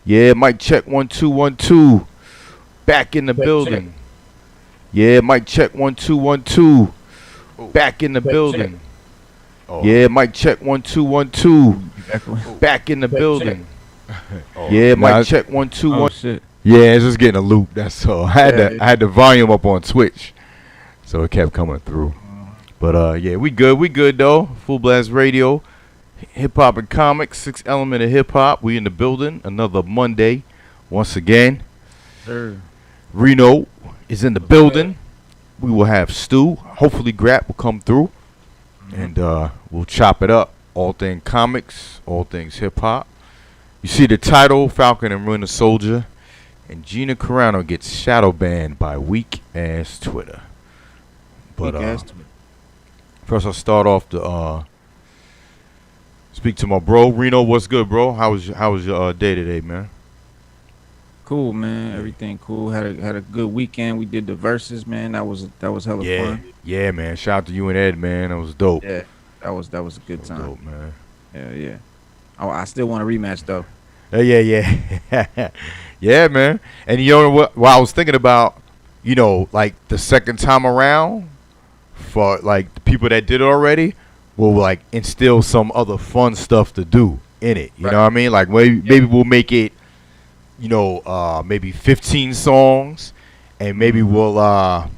Yeah, mic check 1 2 1 2. Back in the building. Yeah, mic check 1 2 1 2. Back in the building. Yeah, mic check 1 2 1 2. Back in the building. Yeah, mic check 1 2 1. Yeah, it's just getting a loop. That's all. I had the volume up on Twitch, so it kept coming through. But yeah, we good though. Fullblast Radio, hip hop and comics, 6th element of hip hop. We in the building. Another Monday, once again. Sure. Reno is in the building. We will have Stu. Hopefully, Grap will come through, and we'll chop it up. All things comics, all things hip hop. You see the title, Falcon and Winter Soldier, and Gina Carano gets shadow banned by weak ass Twitter. But first, I'll start off to speak to my bro Reno. What's good, bro? How was your day today, man? Cool, man. Everything cool. Had a good weekend. We did the verses, man. That was hella fun. Yeah, man. Shout out to you and Ed, man. That was dope. Yeah, that was a good time. Dope, man. Yeah. I still want a rematch though. Yeah. Yeah, man. And you know what I was thinking about, like the second time around, for like the people that did it already, will like instill some other fun stuff to do in it. You know what I mean? Like maybe we'll make it, maybe 15 songs, and maybe we'll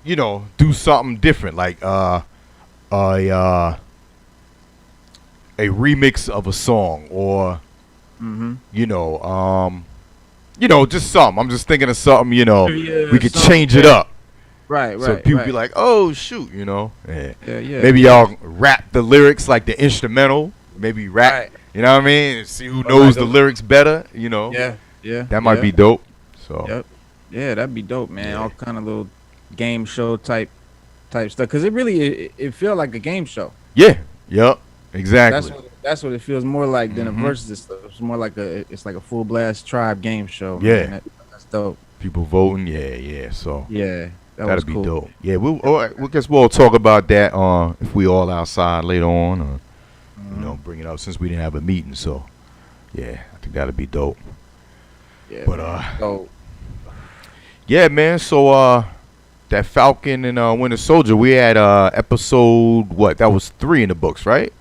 do something different, like a remix of a song, or just something. I'm just thinking of something, we could change it up. Right. So people be like, oh shoot, Yeah. Yeah. Maybe y'all rap the lyrics like the instrumental. Maybe rap. Right. You know what I mean? See who knows the lyrics better. Yeah. That might be dope. So. Yep. Yeah, that'd be dope, man. All kind of little game show type stuff, because it felt like a game show. Yeah. Yep. Exactly. That's what it feels more like than a versus stuff. It's more like a full blast tribe game show. Yeah. Man. That's dope. People voting. Yeah. So. Yeah. That'd be cool. Dope. Yeah, we guess we'll talk about that if we all outside later on, or bring it up since we didn't have a meeting. So, yeah, I think that'd be dope. Yeah. But yeah, man. So that Falcon and Winter Soldier, we had episode that was 3 in the books, right?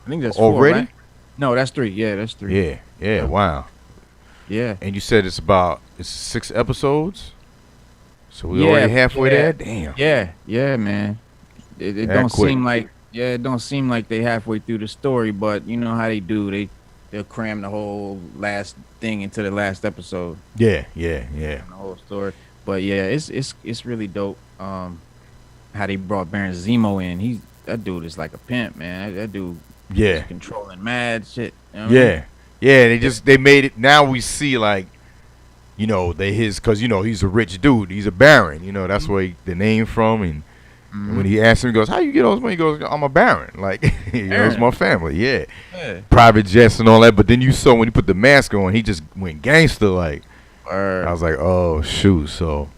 I think that's already. 4, right? No, that's 3. Yeah, that's 3. Yeah. Wow. Yeah. And you said it's 6 episodes. So we already halfway there? Damn. Yeah, man. It don't seem like it don't seem like they halfway through the story, but you know how they do. They'll cram the whole last thing into the last episode. Yeah. The whole story. But yeah, it's really dope. How they brought Baron Zemo in. That dude is like a pimp, man. That dude is controlling mad shit. You know what I mean? Yeah, they made it. Now we see like, because he's a rich dude. He's a baron. That's where the name from. And when he asked him, he goes, "How you get all this money?" He goes, "I'm a baron. Like, it's my family. Yeah, private jets and all that." But then you saw when he put the mask on, he just went gangster. Like, I was like, "Oh shoot!" So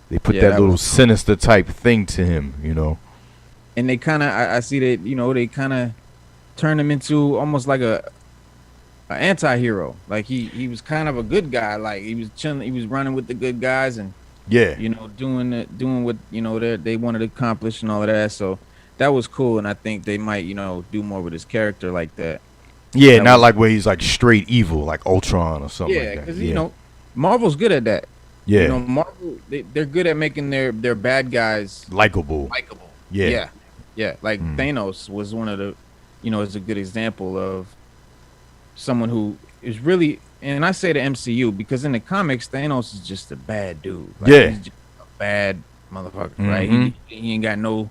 they put that little sinister type thing to him. And they kind of, I see that they kind of turned him into almost like an anti-hero. Like he was kind of a good guy. Like he was chilling, he was running with the good guys, and doing what they wanted to accomplish and all of that. So that was cool, and I think they might do more with his character like that. Yeah, not like where he's like straight evil, like Ultron or something like that. Because Marvel's good at that. Yeah, Marvel they're good at making their bad guys likable. Yeah. Like Thanos was one of the, is a good example of someone who is really, and I say the MCU because in the comics Thanos is just a bad dude. Like, he's just a bad motherfucker, right? He ain't got no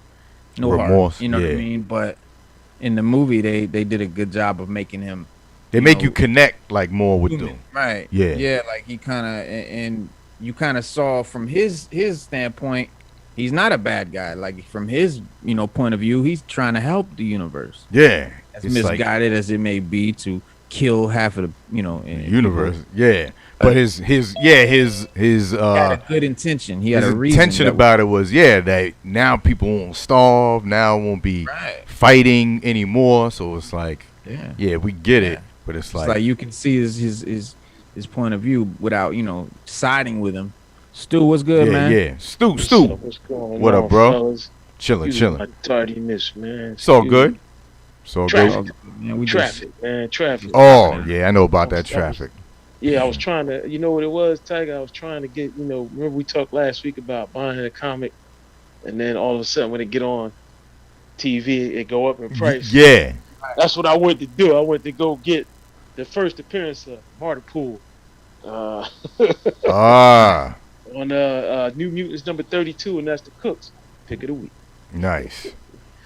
remorse. Heart, you know what I mean? But in the movie they did a good job of making him. They make you connect like more with them, right? Yeah. Like he kind of, and you kind of saw from his standpoint, he's not a bad guy. Like from his point of view, he's trying to help the universe. Yeah, as misguided as it may be to kill half of the universe. Yeah, but his had a good intention. He had a reason. Intention about it was that now people won't starve. Now won't be fighting anymore. So it's like we get it. But it's It's like, like you can see his point of view without, siding with him. Stu, what's good, man? yeah. Stu. What's going What on, up, bro? fellas? Chilling. My tardiness, man. It's all good. So Traffic. good. Man, Traffic. Oh, yeah, I know about that traffic. I was trying to, you know what it was, Tiger? I was trying to get, remember we talked last week about buying a comic, and then all of a sudden when it get on TV, it go up in price. Yeah. That's what I went to do. I went to go get the first appearance of Martypool. On New Mutants number 32, and that's the Cooks pick of the week. Nice.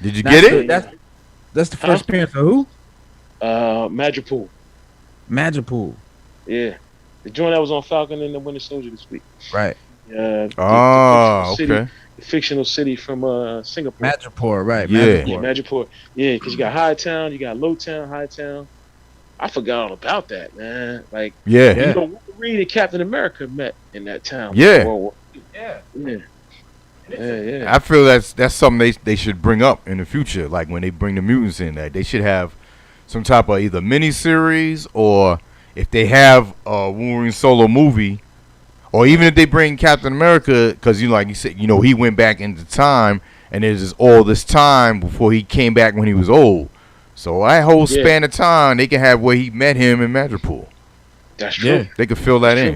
Did you get it? That's the first appearance of who? Madripoor. Yeah. The joint that was on Falcon and the Winter Soldier this week. Right. The fictional city from Singapore. Madripoor, right. Yeah. Madripoor. Yeah, because you got High Town, you got Low Town, High Town. I forgot all about that, man. Like, Wolverine and Captain America met in that town. Yeah. I feel that's something they should bring up in the future. Like when they bring the mutants in, that they should have some type of either mini series, or if they have a Wolverine solo movie, or even if they bring Captain America, because like you said, he went back into time, and there's just all this time before he came back when he was old. So that whole span of time, they can have where he met him in Madripoor. That's true. Yeah. They could fill that in,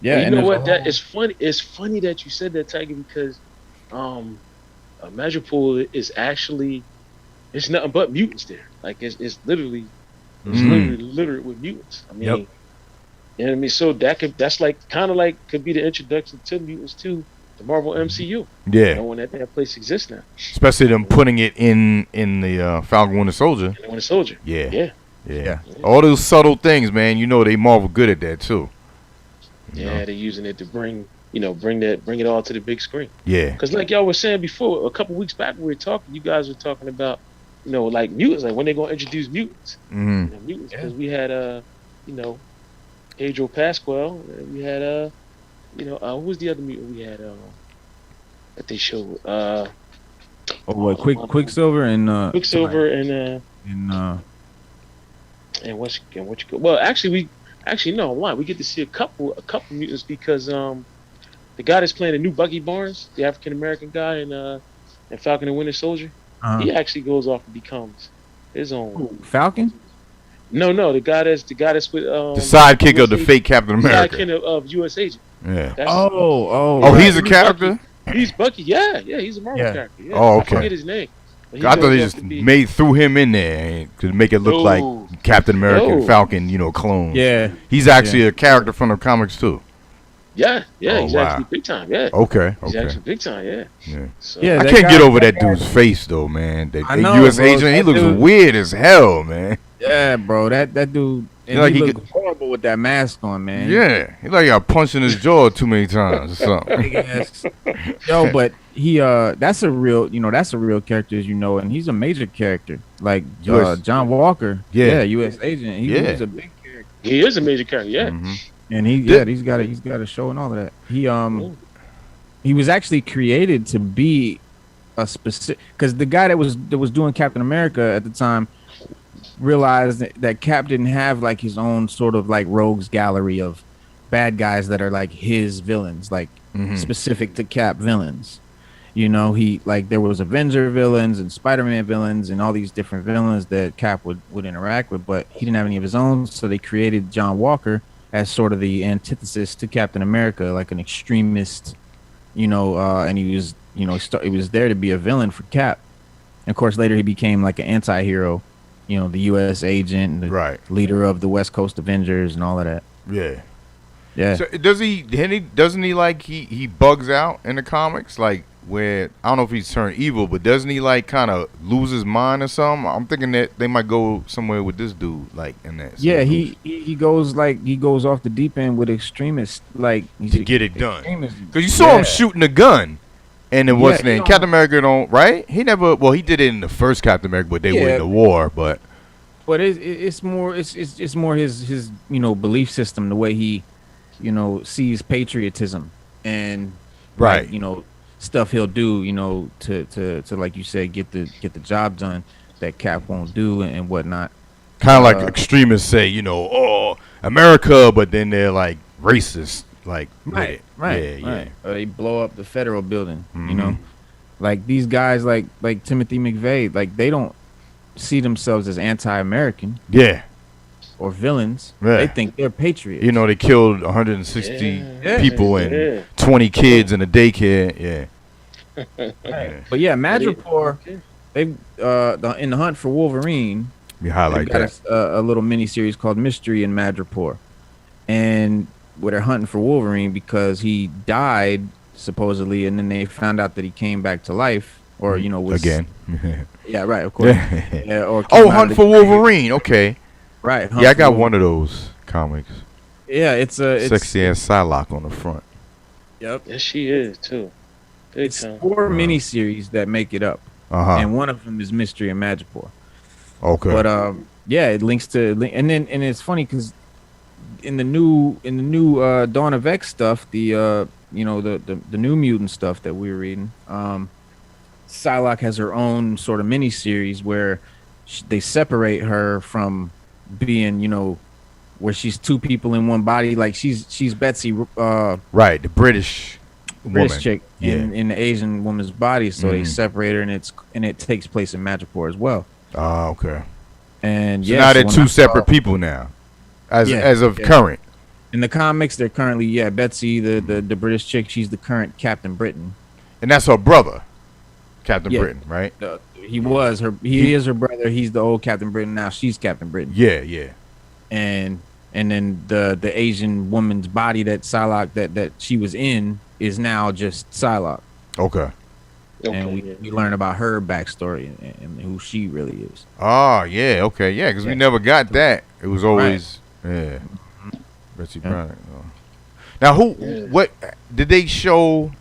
Yeah, and you know what? It's funny. It's funny that you said that, Tiger, because Madripoor is actually, it's nothing but mutants there. Like it's literally littered with mutants. I mean, you know what I mean? So that's like kind of like could be the introduction to mutants to the Marvel MCU. Yeah, when that place exists now. Especially them putting it in the Falcon Winter Soldier. Winter Soldier. Yeah. All those subtle things, man. They Marvel good at that too. They're using it to bring it all to the big screen. Yeah. Because like y'all were saying before, a couple weeks back we were talking. You guys were talking about, like mutants, like when they're gonna introduce mutants. Mm-hmm. Mutants, because we had Pedro Pascal. We had who was the other mutant we had that they showed? Quicksilver and Quicksilver and what you go? Well, actually no, why? We get to see a couple mutants because the guy that's playing the new Bucky Barnes, the African American guy in Falcon and Winter Soldier, he actually goes off and becomes his own Falcon. No, the guy that's with the sidekick of the fake Captain America. Sidekick of U.S. Agent. Yeah. He's a character. He's Bucky. Yeah, he's a Marvel character. Yeah. Oh, okay. I forget his name. I thought they just threw him in there to make it look like Captain America and Falcon, clone. Yeah. He's actually a character from the comics too. Yeah, he's actually big time. Yeah. Okay. He's actually big time. Yeah. So, I can't get over that dude's face though, man. The U.S. agent, he looks weird as hell, man. Yeah, bro. That dude. And like he looked horrible with that mask on, man. Yeah, he like got punched in his jaw too many times or something. Yo, but he that's a real character, as you know, and he's a major character. Like John Walker. Yeah, U.S. agent. He's a big character. He is a major character. Yeah. Mm-hmm. And he's got a show and all of that. He was actually created to be a specific, because the guy that was doing Captain America at the time realized that Cap didn't have like his own sort of like rogues gallery of bad guys that are like his villains, like specific to Cap villains. He like there was Avenger villains and Spider-Man villains and all these different villains that Cap would interact with, but he didn't have any of his own, so they created John Walker as sort of the antithesis to Captain America, like an extremist, and he was, he was there to be a villain for Cap. And of course, later he became like an anti-hero, the U.S. agent, and the leader of the West Coast Avengers and all of that. Yeah. Yeah. So doesn't he like he bugs out in the comics, like where I don't know if he's turned evil, but doesn't he like kind of lose his mind or something? I'm thinking that they might go somewhere with this dude, like in that. Yeah, he goes off the deep end with extremists, like to get it done. Because you saw him shooting a gun, and then what's his name? Captain America right? He never. Well, he did it in the first Captain America, but they were in the war. But it's more his belief system, the way he sees patriotism and stuff he'll do, to like you said, get the job done that Cap won't do and whatnot. Kind of like extremists say, you know, oh, America, but then they're like racist, like right. yeah. They blow up the federal building, you know, like these guys, like Timothy McVeigh, like they don't see themselves as anti-American, or villains. They think they're patriots. You know, they killed 160 people and 20 kids in a daycare. But yeah, Madripoor, they in the Hunt for Wolverine. We highlight that. A little mini series called Mystery in Madripoor, and where they're hunting for Wolverine because he died supposedly, and then they found out that he came back to life, or you know, was again. Yeah, right, of course. Or Hunt for Wolverine. Okay. Right. I got one of those comics. Yeah, it's sexy ass Psylocke on the front. Yep. Yes, she is too. Big time. 4 miniseries that make it up, and one of them is Mystery in Madripoor. Okay. But yeah, it links to, and it's funny because in the new Dawn of X stuff, the you know, the New Mutant stuff that we were reading, Psylocke has her own sort of mini series where they separate her from being, you know, where she's 2 people in one body, like she's Betsy, right, the British woman. chick in the Asian woman's body, so they separate her, and it takes place in Madripoor as well. Oh, okay. And so now they're 2 separate people now, as of current. In the comics, they're currently Betsy, the British chick. She's the current Captain Britain, and that's her brother, Captain Britain, right? He was her. He is her brother. He's the old Captain Britain. Now she's Captain Britain. Yeah. And then the Asian woman's body that Psylocke that she was in is now just Psylocke. Okay. And we learn about her backstory and who she really is. Oh, yeah, okay, yeah, because we never got that. It was always, Betsy Braddock. Now, what did they show?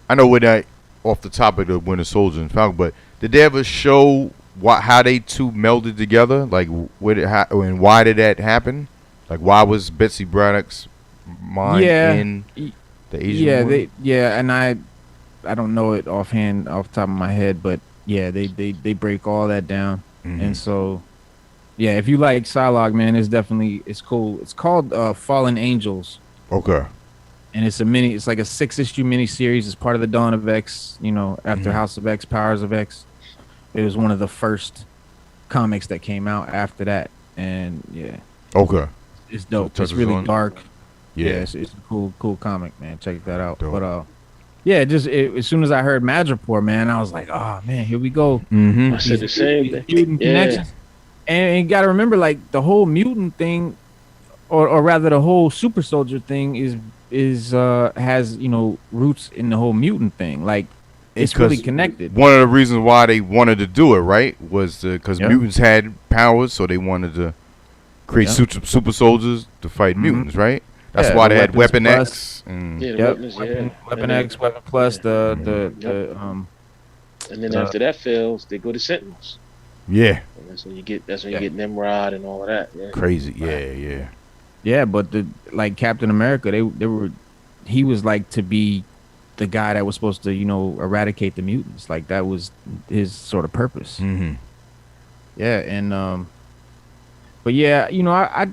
I know we're not off the topic of Winter Soldier and Falcon, but did they ever show how they 2 melded together? Like, and why did that happen? Like, why was Betsy Braddock's mind in the Asian woman? And I don't know it offhand off the top of my head, but yeah, they break all that down. And so yeah, if you like Psylocke, man, it's cool. It's called Fallen Angels. Okay. And it's like a 6-issue mini series. It's part of the Dawn of X, you know, after House of X, Powers of X. It was one of the first comics that came out after that. And yeah. Okay. It's dope. It's really dark. Yeah. It's a cool comic, man. Check that out. Dope. But yeah, as soon as I heard Madripoor, man, I was like, oh man, here we go. I said the same thing. Mutant connections. And you got to remember, like, the whole mutant thing, or rather the whole super soldier thing has, you know, roots in the whole mutant thing. Like, it's really connected. One of the reasons why they wanted to do it, right, was because mutants had powers, so they wanted to create super soldiers to fight mutants, right? That's why they had Weapon X. Weapon X, Weapon Plus, and then after that fails, they go to Sentinels. Yeah. And that's when you get Nimrod and all of that. Yeah. Crazy. Yeah. Yeah, but like Captain America, he was like to be the guy that was supposed to, you know, eradicate the mutants. Like that was his sort of purpose. Yeah, and but yeah, you know, I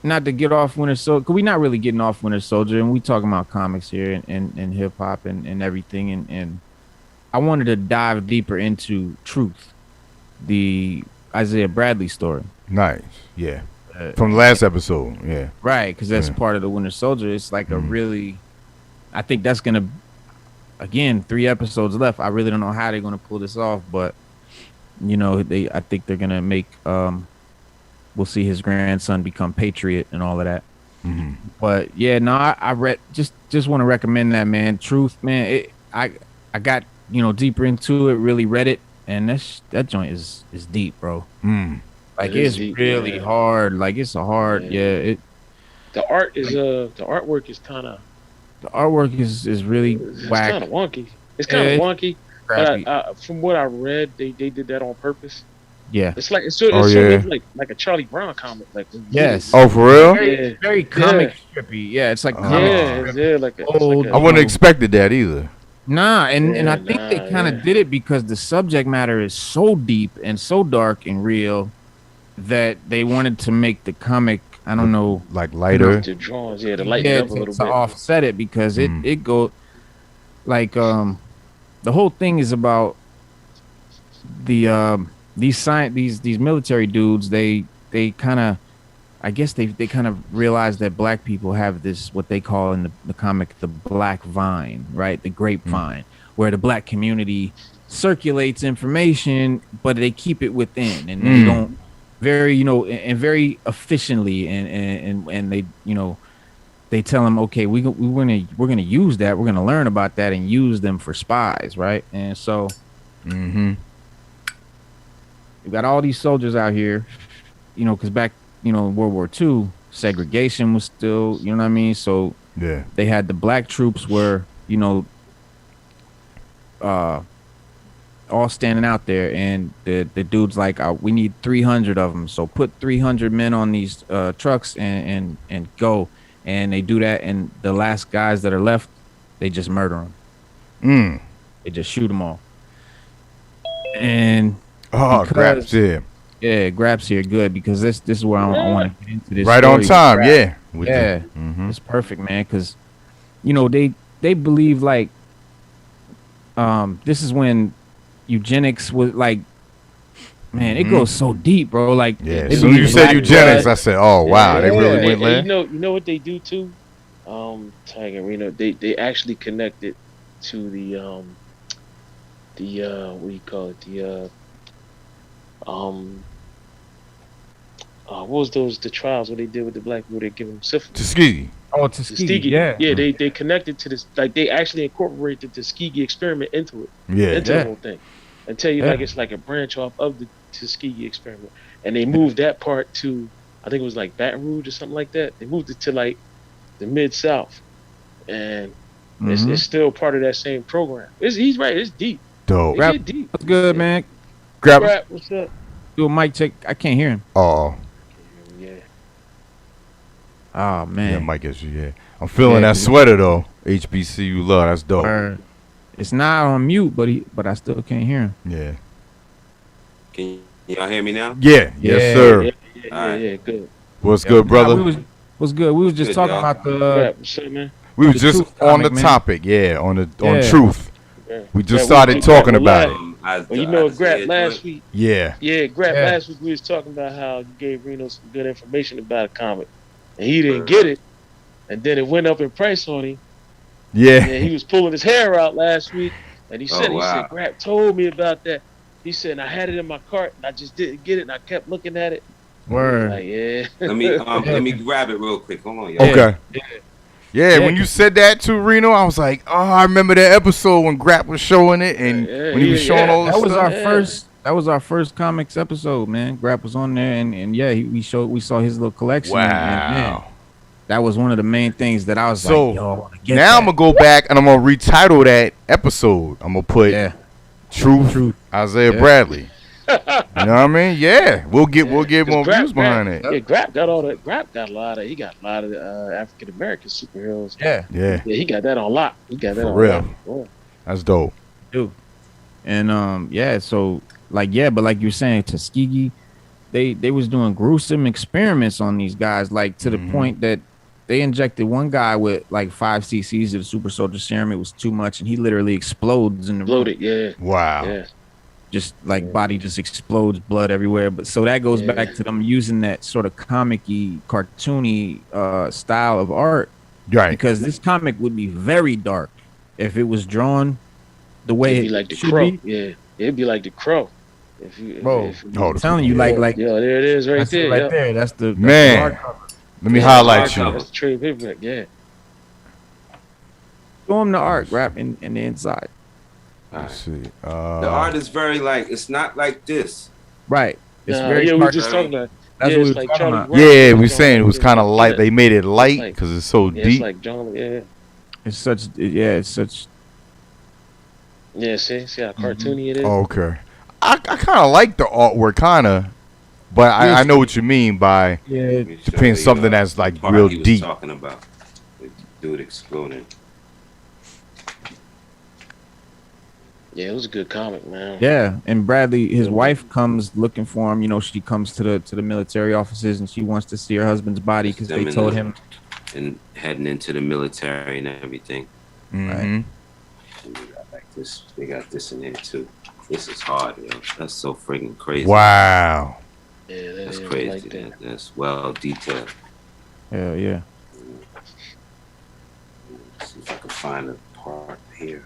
not to get off Winter Soldier, because we're not really getting off Winter Soldier, and we talking about comics here and hip hop and everything, and I wanted to dive deeper into Truth, the Isaiah Bradley story. Nice, yeah. From the last episode, yeah. Right, because that's part of the Winter Soldier. It's like a really, I think that's gonna, again, 3 episodes left. I really don't know how they're gonna pull this off, but you know, I think they're gonna make we'll see his grandson become Patriot and all of that. But yeah, no, I read just want to recommend that, man. Truth, man. I got, you know, deeper into it, really read it, and that joint is deep, bro. Like it's deep, really hard. Like it's a hard, the art is the artwork is kind of, the artwork is really whack. It's kind of wonky. It's kind of wonky. Crappy. But from what I read, they did that on purpose. Yeah, it's like it's like a Charlie Brown comic. Like yes. Oh, for real? Very comic strippy. Yeah, it's like comic like old. I wouldn't have expected that either. Nah, and I think they kind of did it because the subject matter is so deep and so dark and real that they wanted to make the comic, I don't know, like lighter. The drawings, yeah, to lighten it up a little to bit. offset it because it go like the whole thing is about the these military dudes. They kind of, I guess they kind of realize that black people have this, what they call in the comic, the black vine, right? The grapevine, where the black community circulates information, but they keep it within, and they don't very, and very efficiently, and they, they tell them, okay, we're gonna use that, we're gonna learn about that and use them for spies, right? And so, you got all these soldiers out here, because back, in World War II, segregation was still, you know what I mean? So yeah, they had the black troops were, all standing out there, and the dude's like, we need 300 of them, so put 300 men on these trucks and go. And they do that, and the last guys that are left, they just murder them. They just shoot them all. And Grap's here. Yeah, Grap's here, good, because this is where I want to get into this. Right on time, yeah. It's perfect, man, because they believe like this is when eugenics was like, man, it goes so deep, bro. Like, yeah. As soon as you said eugenics, I said, "Oh wow, they really went there." You know what they do too, Tiger Reno. They actually connected to the what do you call it? What was the trials what they did with the black people? They give them syphilis. Tuskegee. Oh, Tuskegee. Yeah. They connected to this, like they actually incorporated the Tuskegee experiment into it. Into the whole thing. And tell you like it's like a branch off of the Tuskegee experiment, and they moved that part to, I think it was like Baton Rouge or something like that. They moved it to like the Mid-South, and it's still part of that same program. He's right. It's deep. Dope. Grap, get deep. What's good, man? Grap, what's up? Do a mic check. I can't hear him. Oh. Yeah. Oh man. Yeah, mic issue. Yeah. I'm feeling that sweater though. HBCU love. That's dope. It's not on mute, but I still can't hear him. Yeah. Can y'all hear me now? Yeah. Yes, sir. Yeah, good. What's good, brother? What's good? We was just talking about the. What's up, man? We was just on the topic, on truth. Yeah. We just started talking about it. Well, you know, Grap last week. Yeah. Yeah, Grap last week we was talking about how you gave Reno some good information about a comic, and he didn't get it, and then it went up in price on him. Yeah. And he was pulling his hair out last week, and he said, Grap told me about that. He said, and I had it in my cart, and I just didn't get it, and I kept looking at it. Word. Like, yeah. Let me grab it real quick. Hold on, y'all. Okay. Yeah, when you said that to Reno, I was like, oh, I remember that episode when Grap was showing it, and when he was showing all this stuff. That was our first comics episode, man. Grap was on there, and we saw his little collection. Wow. And, man, that was one of the main things that I was like, yo, I want to get now that. I'm going to go back and I'm going to retitle that episode. I'm going to put Truth, Isaiah Bradley. You know what I mean? Yeah. We'll get more views behind it. Yeah, Grap got a lot of African American superheroes. Yeah. He got that on lock. He got that For on real. lock. That's dope. Dude. And so but like you're saying, Tuskegee, they was doing gruesome experiments on these guys, like to the point that they injected one guy with like 5 cc's of the super soldier serum. It was too much, and he literally explodes in the room. Yeah. Wow. Yeah. Just like body just explodes, blood everywhere. But so that goes back to them using that sort of comic-y, cartoony style of art. Right. Because this comic would be very dark if it was drawn the way it'd be like the Crow. Yeah. It'd be like the Crow. I'm telling you, like yeah, there it is, right there. There. That's the man. Let me highlight you. That's the trade paperback. Yeah. Show them the art, Grap, in the inside. Let's see. The art is very it's not like this. Right. It's very. Yeah, we were just talking about. That's what we were talking about. Yeah, we saying it was kind of light. They made it light because it's so deep. It's like John. Yeah. It's such. Yeah, see how cartoony it is. Oh, okay. I kind of like the artwork, kind of, but I know what you mean by depends something that's like real deep. Talking about the dude exploding. Yeah, it was a good comic, man. Yeah, and Bradley, his wife, comes looking for him. You know, she comes to the military offices and she wants to see her husband's body because they told him. And heading into the military and everything. Right. And they got like this. They got this in there too. This is hard, yo. That's so freaking crazy. Wow. Yeah, that's crazy. Like that. That's well detailed. Hell yeah. Let's see if I can find a part here.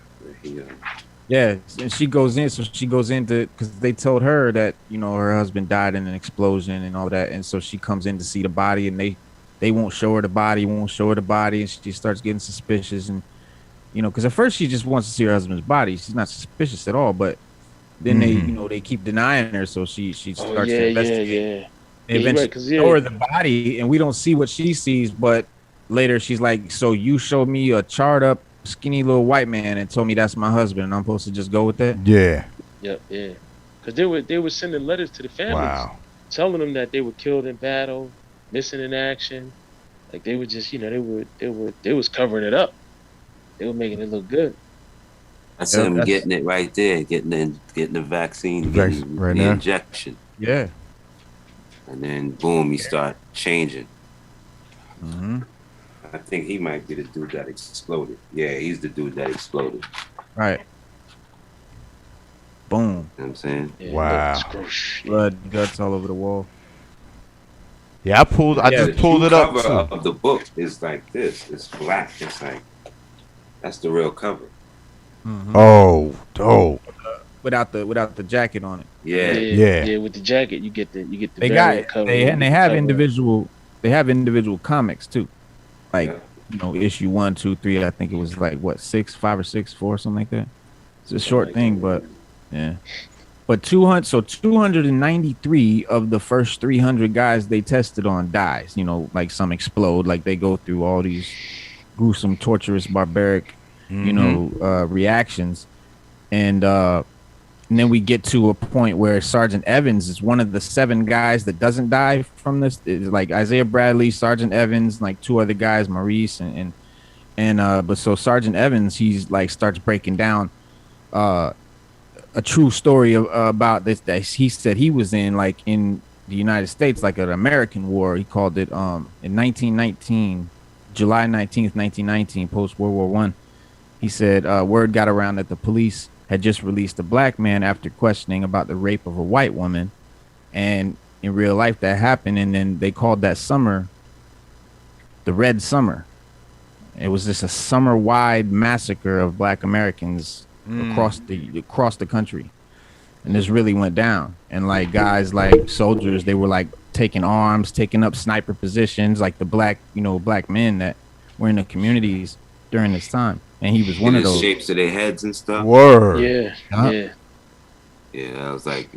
Yeah, and she goes in. So she goes into because they told her that her husband died in an explosion and all that, and so she comes in to see the body, and they won't show her the body, and she starts getting suspicious, and because at first she just wants to see her husband's body. She's not suspicious at all, but then they keep denying her, so she starts to investigate. Yeah. They eventually show her the body, and we don't see what she sees, but later she's like, "So you showed me a charred up, skinny little white man and told me that's my husband, and I'm supposed to just go with that?" Yeah. Yep. Yeah. Because they were sending letters to the families, telling them that they were killed in battle, missing in action. Like they were just, they was covering it up. They were making it look good. That's him getting it right there, getting the vaccine, getting right the now. injection. Yeah. And then boom, he start changing. Mm-hmm. I think he might be the dude that exploded. Yeah, he's the dude that exploded. Right. Boom. You know what I'm saying? Yeah, wow. Blood, guts all over the wall. Yeah, I just pulled it up. The cover of the book is like this. It's black. It's like that's the real cover. Mm-hmm. Oh, dope. Without the jacket on it. Yeah. With the jacket, you get the. They got it. They have individual comics too, like issue 1, 2, 3. I think it was like 5 or 6, 4, something like that. It's a short thing, but yeah. But 293 of the first 300 guys they tested on dies. Like some explode, like they go through all these gruesome, torturous, barbaric, reactions, and then we get to a point where Sergeant Evans is one of the 7 guys that doesn't die from this. It's like Isaiah Bradley, Sergeant Evans, like 2 other guys, Maurice, but so Sergeant Evans, he's like starts breaking down a true story about this that he said he was in, like in the United States, like an American war. He called it in 1919, July 19th, 1919, post World War I. He said word got around that the police had just released a black man after questioning about the rape of a white woman, and in real life that happened, and then they called that summer the Red Summer. It was just a summer-wide massacre of black Americans across the country, and this really went down. And like guys, like soldiers, they were like taking arms, taking up sniper positions, like the black men that were in the communities during this time. And he was one of those. Shapes of their heads and stuff. Word. Yeah. Yeah, I was like,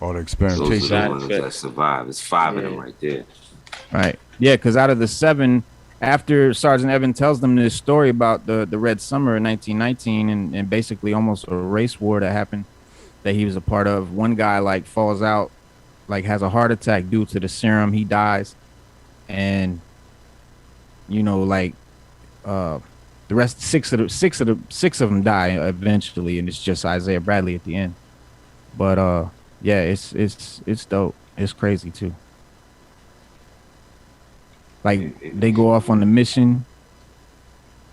all the experimentation. Those are the ones that survive. It's 5 of them right there. Right. Yeah, because out of the 7, after Sergeant Evans tells them this story about the Red Summer in 1919 and basically almost a race war that happened that he was a part of, one guy like falls out, like has a heart attack due to the serum. He dies. And, the rest, 6 of them die eventually, and it's just Isaiah Bradley at the end. But yeah, it's dope. It's crazy too. Like they go off on the mission,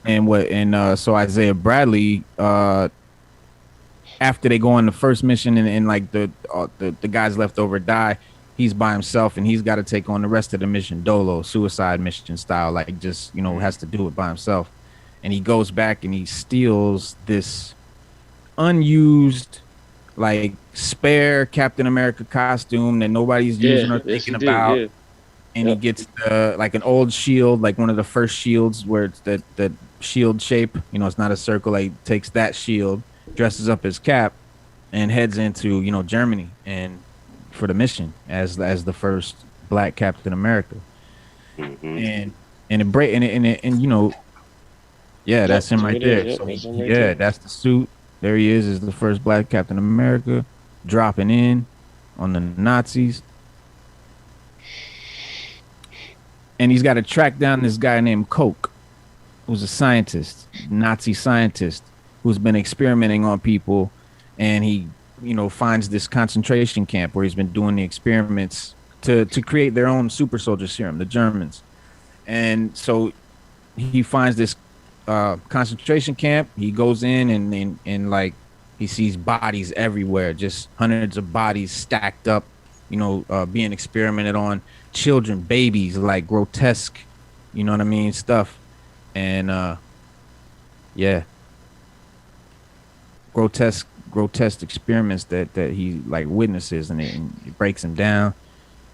and so Isaiah Bradley, after they go on the first mission and like the guys left over die, he's by himself and he's got to take on the rest of the mission dolo, suicide mission style, like just has to do it by himself. And he goes back and he steals this unused, like spare Captain America costume that nobody's using or thinking about. Yeah. And he gets like an old shield, like one of the first shields where it's that shield shape. It's not a circle. Like takes that shield, dresses up his cap, and heads into Germany and for the mission as the first black Captain America. Mm-hmm. Yeah, that's him right there. So that's the suit. There he is the first black Captain America, dropping in on the Nazis. And he's got to track down this guy named Koch, who's a scientist, Nazi scientist, who's been experimenting on people, and he, finds this concentration camp where he's been doing the experiments to create their own super soldier serum, the Germans. And so he finds this concentration camp. He goes in and like he sees bodies everywhere, just hundreds of bodies stacked up, being experimented on, children, babies, like grotesque, stuff. And grotesque experiments that he like witnesses, and it breaks him down.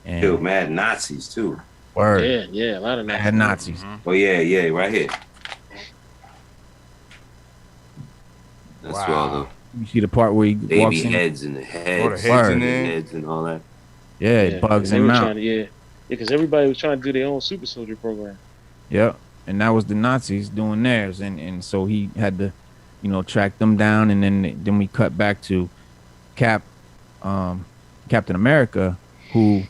And killed mad Nazis too. Word. Yeah, a lot of mad Nazis. Oh yeah, right here. That's all the you see the part where he baby walks in? heads and the heads, Oh, the heads in there. heads and all that. Yeah, it bugs him out. Because everybody was trying to do their own super soldier program. Yep, and that was the Nazis doing theirs, and so he had to, track them down, and then we cut back to Captain America, who,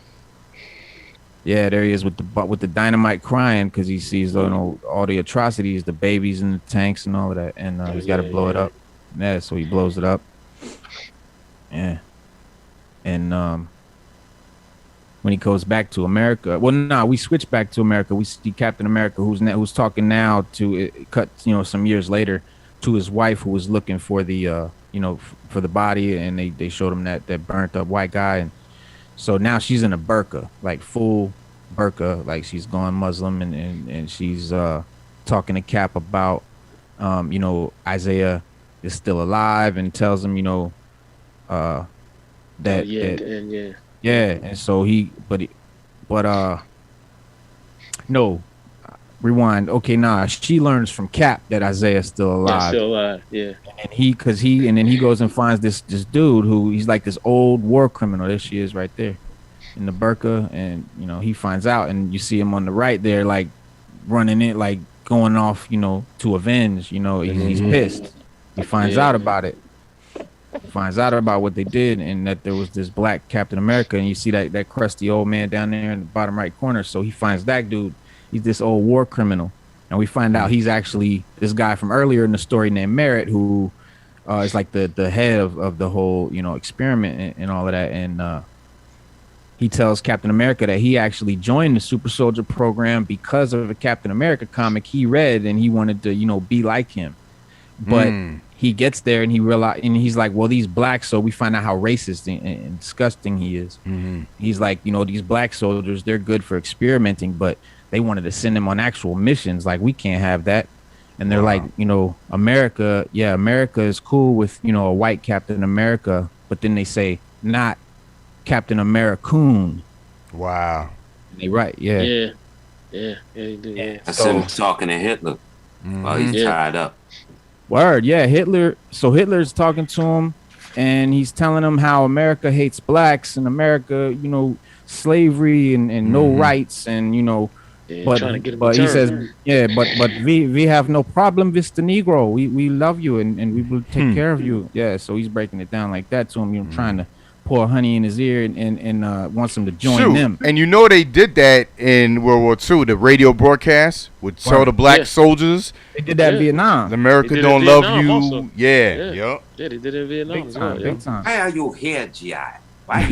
there he is with the dynamite, crying because he sees all the atrocities, the babies in the tanks and all of that, and he's got to blow it up. Yeah, so he blows it up. Yeah, and when he goes back to America, we switch back to America. We see Captain America, who's talking now to cut, some years later, to his wife, who was looking for the for the body, and they showed him that burnt up white guy, and so now she's in a burqa, like full burqa, like she's gone Muslim, and she's talking to Cap about Isaiah is still alive, and tells him and so rewind. Okay, she learns from Cap that Isaiah's still alive. Yeah, still alive. Yeah. And then he goes and finds this dude who he's like this old war criminal. There she is right there in the burqa, and he finds out, and you see him on the right there, like running it, like going off, to avenge. He's pissed. He finds out about it. He finds out about what they did, and that there was this black Captain America, and you see that crusty old man down there in the bottom right corner. So he finds that dude. He's this old war criminal, and we find out he's actually this guy from earlier in the story named Merritt, who is like the head of the whole experiment and all of that. And he tells Captain America that he actually joined the super soldier program because of a Captain America comic he read, and he wanted to be like him. But he gets there and he's like, well, these blacks. So we find out how racist and disgusting he is. Mm-hmm. He's like, these black soldiers, they're good for experimenting, but they wanted to send them on actual missions. Like, we can't have that. And they're like, America is cool with, a white Captain America. But then they say, not Captain Americoon. Wow. They right. Yeah. Yeah, they do. Yeah. That's him talking to Hitler while he's tied up. Word, yeah, Hitler. So Hitler's talking to him, and he's telling him how America hates blacks, and America, slavery and no rights, and but he says, but we have no problem with the Negro. We love you, and we will take care of you. Yeah, so he's breaking it down like that to him, trying to pour honey in his ear and wants him to join them. And they did that in World War II. The radio broadcast would tell the black soldiers. They did that in Vietnam. America don't love you. Also. Yeah, Yeah, they did it in Vietnam. Big time. Why are you here, G.I.? Why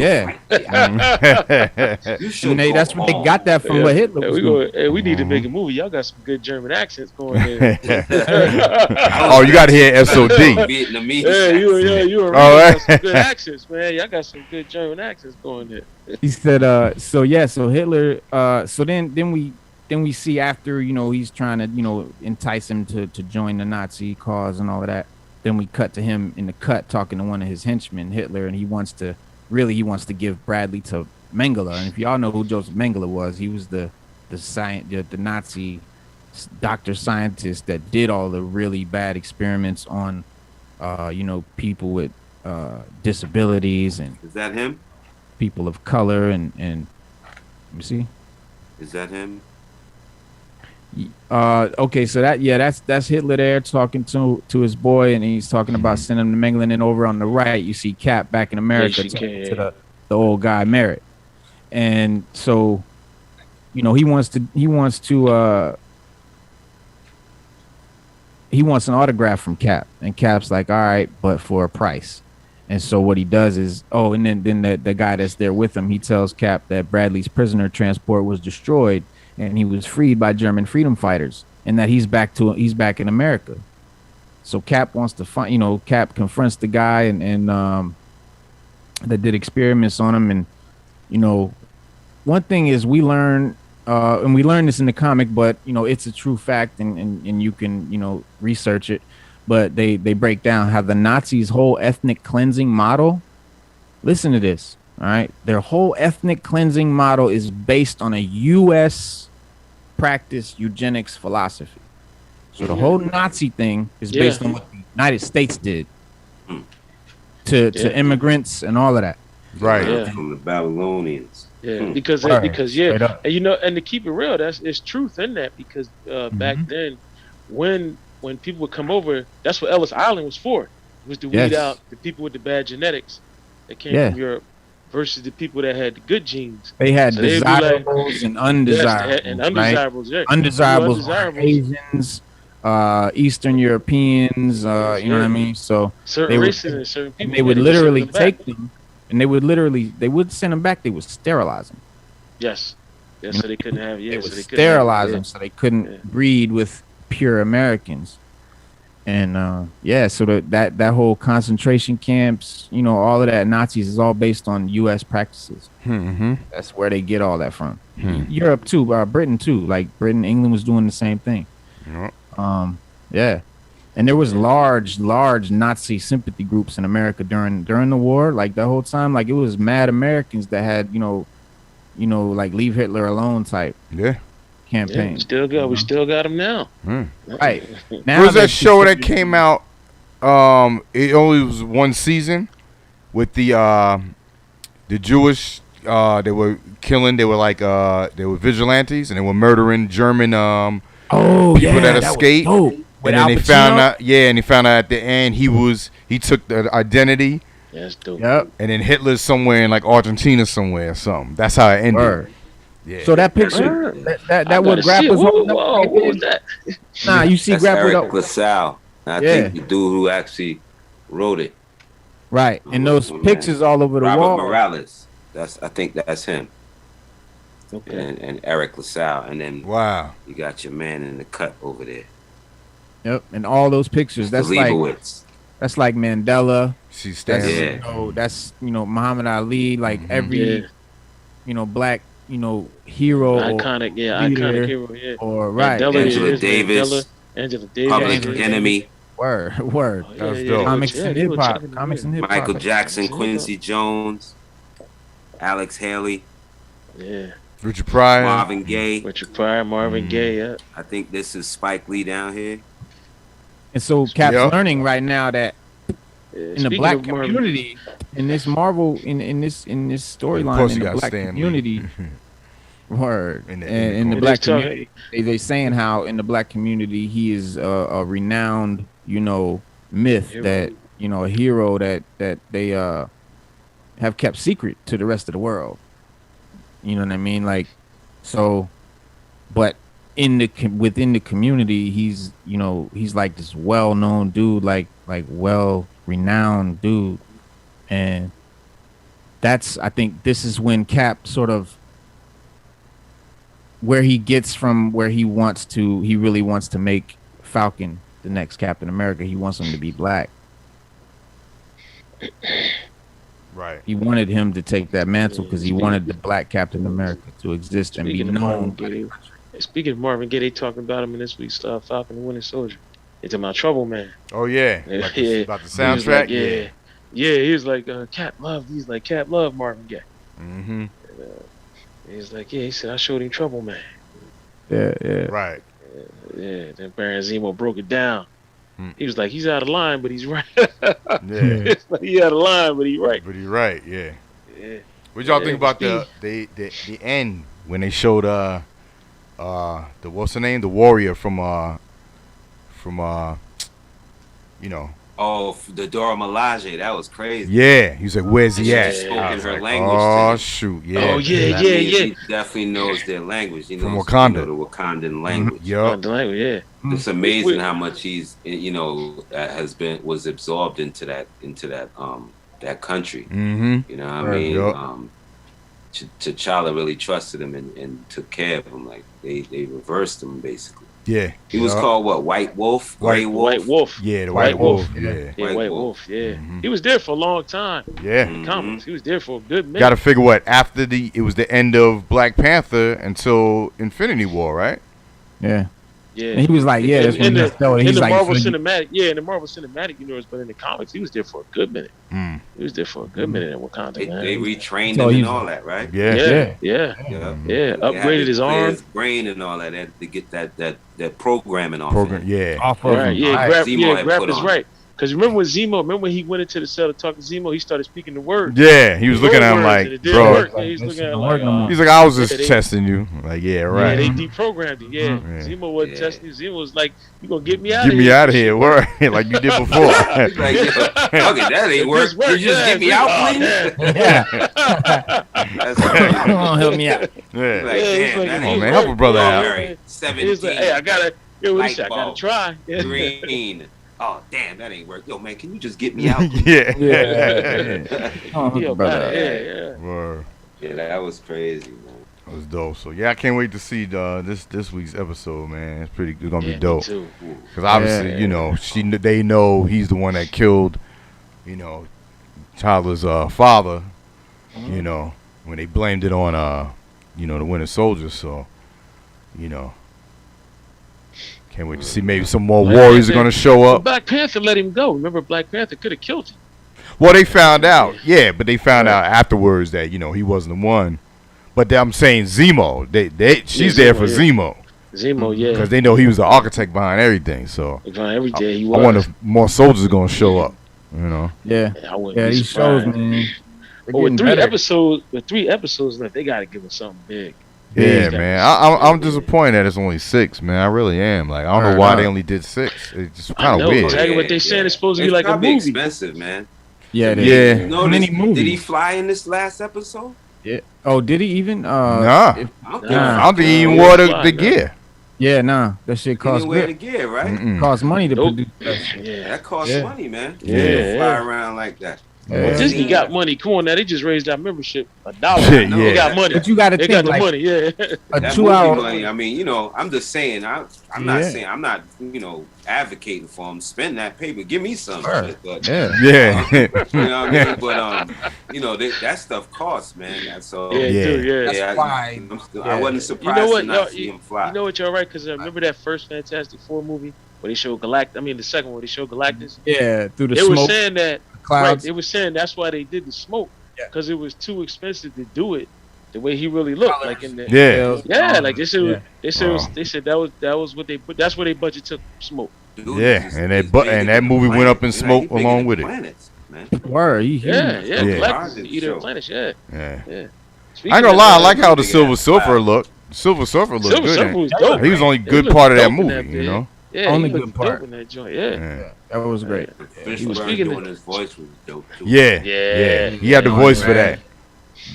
You should that's where they got that from. What Hitler was doing. We need to make a movie. Y'all got some good German accents going there. Oh, you got to hear SOD. Vietnamese. You got some good accents, man. Y'all got some good German accents going there. He said, so Hitler, so then we see after, he's trying to, entice him to join the Nazi cause and all of that. Then we cut to him in the cut talking to one of his henchmen, Hitler, and he wants to give Bradley to Mengele. And if y'all know who Joseph Mengele was, he was the Nazi doctor scientist that did all the really bad experiments on people with disabilities, and is that him? People of color and let me see. Is that him? Okay, so that's Hitler there talking to his boy, and he's talking about sending him to Mengele. And then over on the right, you see Cap back in America talking to the old guy Merritt. And so, he wants to he wants an autograph from Cap, and Cap's like, all right, but for a price. And so what he does is, and then the guy that's there with him, he tells Cap that Bradley's prisoner transport was destroyed and he was freed by German freedom fighters, and that he's back in America. So Cap wants to find, Cap confronts the guy and that did experiments on him. And, one thing is we learn, and we learned this in the comic, but, it's a true fact and you can, research it. But they break down how the Nazis' whole ethnic cleansing model, listen to this, all right? Their whole ethnic cleansing model is based on a U.S. practice eugenics philosophy. So the whole Nazi thing is based on what the United States did to immigrants and all of that. Right. From the Babylonians. Yeah, because and and to keep it real, there's truth in that, because back then when people would come over, that's what Ellis Island was for. It was to weed out the people with the bad genetics that came from Europe versus the people that had the good genes. They had desirables and undesirables. And undesirables, right? Undesirables Asians, Eastern Europeans, you know what I mean? So certain races and certain people. They would literally take them, and they would send them back. They would sterilize them. Yes. Yeah, so they couldn't have. Yeah, they would sterilize them, so they couldn't breed with pure Americans. And so that whole concentration camps, all of that Nazis is all based on U.S. practices. Mm-hmm. That's where they get all that from. Europe too, Britain too. Like England was doing the same thing. And there was large Nazi sympathy groups in America during the war. Like the whole time, like it was mad Americans that had like leave Hitler alone type. Campaign. Yeah, we still got them now. Right. Now was that show that came out? It only was one season with the Jewish. They were killing. They were like they were vigilantes and they were murdering German people that escaped. And then they found out. Yeah, and he found out at the end he took the identity. Yeah, that's dope. Yep. And then Hitler's somewhere in like Argentina somewhere or something. That's how it ended. Yeah. So that picture, that what Grap was holding up. What was that? Nah, you see Grap with Eric LaSalle. I think the dude who actually wrote it. Right, and those pictures all over the wall. Robert Morales. I think that's him. Okay. And Eric LaSalle, and then you got your man in the cut over there. Yep, and all those pictures. That's like Mandela. That's Muhammad Ali. Like every black hero, iconic hero, or Angela Davis, Public Enemy. Word. That's dope. Comics and hip hop. Michael Jackson, Quincy Jones, Alex Haley. Yeah. Richard Pryor, Marvin Gaye. Yeah. I think this is Spike Lee down here. And so Cap's learning right now that in the black community, in this Marvel, in this storyline, in the black community, in the black community, they saying how in the black community he is a renowned, myth that a hero that they have kept secret to the rest of the world. You know what I mean? Like, so, but within the community, he's like this well-known dude, like well-renowned dude, and I think this is when Cap sort of where he gets from where he really wants to make Falcon the next Captain America. He wants him to be black. Right. He wanted him to take that mantle because he wanted the black Captain America to exist and be known. Speaking of Marvin Gaye, they talking about him in this week's Falcon and Winter Soldier. It's about Trouble Man. Oh yeah, about the soundtrack. He was like, Cap love. He's like, Cap love Marvin Gaye. Mm-hmm. He's like, he said I showed him Trouble Man. Yeah. Right. Then Baron Zemo broke it down. He was like, he's out of line, but he's right. It's like he out of line, but he's right. Yeah. What y'all think about the end when they showed what's her name? The warrior from Oh, the Dora Milaje, that was crazy. Yeah, he was like, "Where's he at?" She spoke I in was her like, language. "Oh shoot, yeah." Oh yeah, That yeah, means yeah. he definitely knows their language. He From knows, Wakanda. the Wakandan language. Yup. The language, yeah. It's amazing how much he's, was absorbed into that country. Mm-hmm. You know what I mean? Yup. T'Challa really trusted him and took care of him. Like they reversed him basically. Yeah. He was called what? White Wolf? Gray Wolf? White Wolf. Yeah, the White Wolf. Yeah. Yeah, White Wolf. Yeah. He was there for a long time. Yeah. In comics. He was there for a good minute. Got to figure what after it was the end of Black Panther until Infinity War, right? Yeah. Yeah. And he was like, yeah, that's when in the Marvel like, Cinematic, in the Marvel Cinematic Universe, but in the comics, he was there for a good minute. Mm. He was there for a good minute in Wakanda, man. They retrained him and all that, right? Yeah. Upgraded his arm, his brain, and all that to get that programming off. Off of him. Grap is right. Because remember when he went into the cell to talk to Zemo, he started speaking the word. Yeah, he was looking at him like, bro. He's looking at him like, he's like, I was just testing you. Like, yeah, right. Yeah, they deprogrammed him. Yeah, Zemo wasn't testing you. Zemo was like, you gonna get me out of here? Get me out of here, word. Like you did before. Like, okay, that ain't work. You just get me out, please. Yeah. That's crazy. Come on, help me out. Yeah. Like, damn, come on, man, help a brother out. 17. He's like, hey, I gotta try. Green. Oh damn, that ain't work. Yo, man, can you just get me out? Yeah. Yeah, that was crazy, man. That was dope. So yeah, I can't wait to see this week's episode, man. It's pretty. It's gonna be dope. Because obviously, they know he's the one that killed, Tyler's father. When they blamed it on the Winter Soldier. So, can't wait to see maybe some more warriors are gonna show up. Black Panther let him go. Remember, Black Panther could have killed him. Well, they found out, but they found out afterwards that he wasn't the one. But I'm saying Zemo, she's there for Zemo. Zemo, yeah, because they know he was the architect behind everything. So behind everything, he was. I wonder if more soldiers are gonna show up. Yeah, these shows, man. With 3 episodes left, they gotta give us something big. Yeah, man. I'm disappointed that it's only 6, man. I really am. Like, I don't know why they only did 6. It's just kind of weird. Exactly what they saying is supposed to be like a movie. Expensive, man. Yeah. Did he fly in this last episode? Yeah. Oh, did he even? Nah. I don't think he even wore the gear. Yeah, nah. That shit costs. He didn't wear the gear, right? Costs money to produce that. Yeah, that costs money, man. Yeah. Fly around like that. Well, Disney got money. Come on now, they just raised our membership $1. Yeah. They got money. But you got to think got the like money. Yeah, a that 2-hour money. I mean, I'm just saying. I'm not saying. I'm not, advocating for them. Spend that paper. Give me some. Shit, but, Yeah. You know what I mean? But that stuff costs, man. That's all. That's why. I wasn't surprised to not see him fly. You know what? You're right, because remember that first Fantastic Four movie where they showed Galactus. I mean, the second one where they showed Galactus. Yeah, through the they smoke. They were saying that. Clouds. Right, they were saying that's why they did the smoke, because it was too expensive to do it the way he really looked. Like in the like they said, they said that was what they put. That's where they budget took smoke. Dude, and that movie went up in smoke along with it. Planets, man. Word, Galactus, eater of planets. Yeah. I ain't gonna lie, I like how the Silver Surfer looked. Silver Surfer looked good. Was dope. He was only good part of that movie, Yeah, only he good part in that joint. Yeah. That was great. Fishburne doing his voice was dope too. Yeah. He had the voice for that.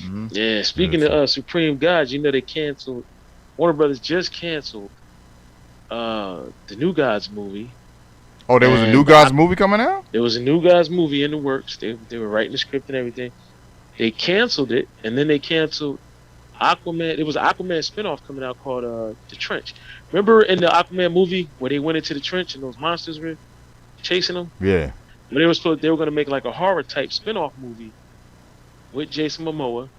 Mm-hmm. Yeah. Speaking of Supreme Gods, they canceled. Warner Brothers just canceled the New Gods movie. Oh, there was a New Gods movie coming out? There was a New Gods movie in the works. They were writing the script and everything. They canceled it, and then they canceled Aquaman. There was an Aquaman spinoff coming out called The Trench. Remember in the Aquaman movie where they went into the trench and those monsters were chasing them? Yeah. When they were going to make like a horror type spinoff movie with Jason Momoa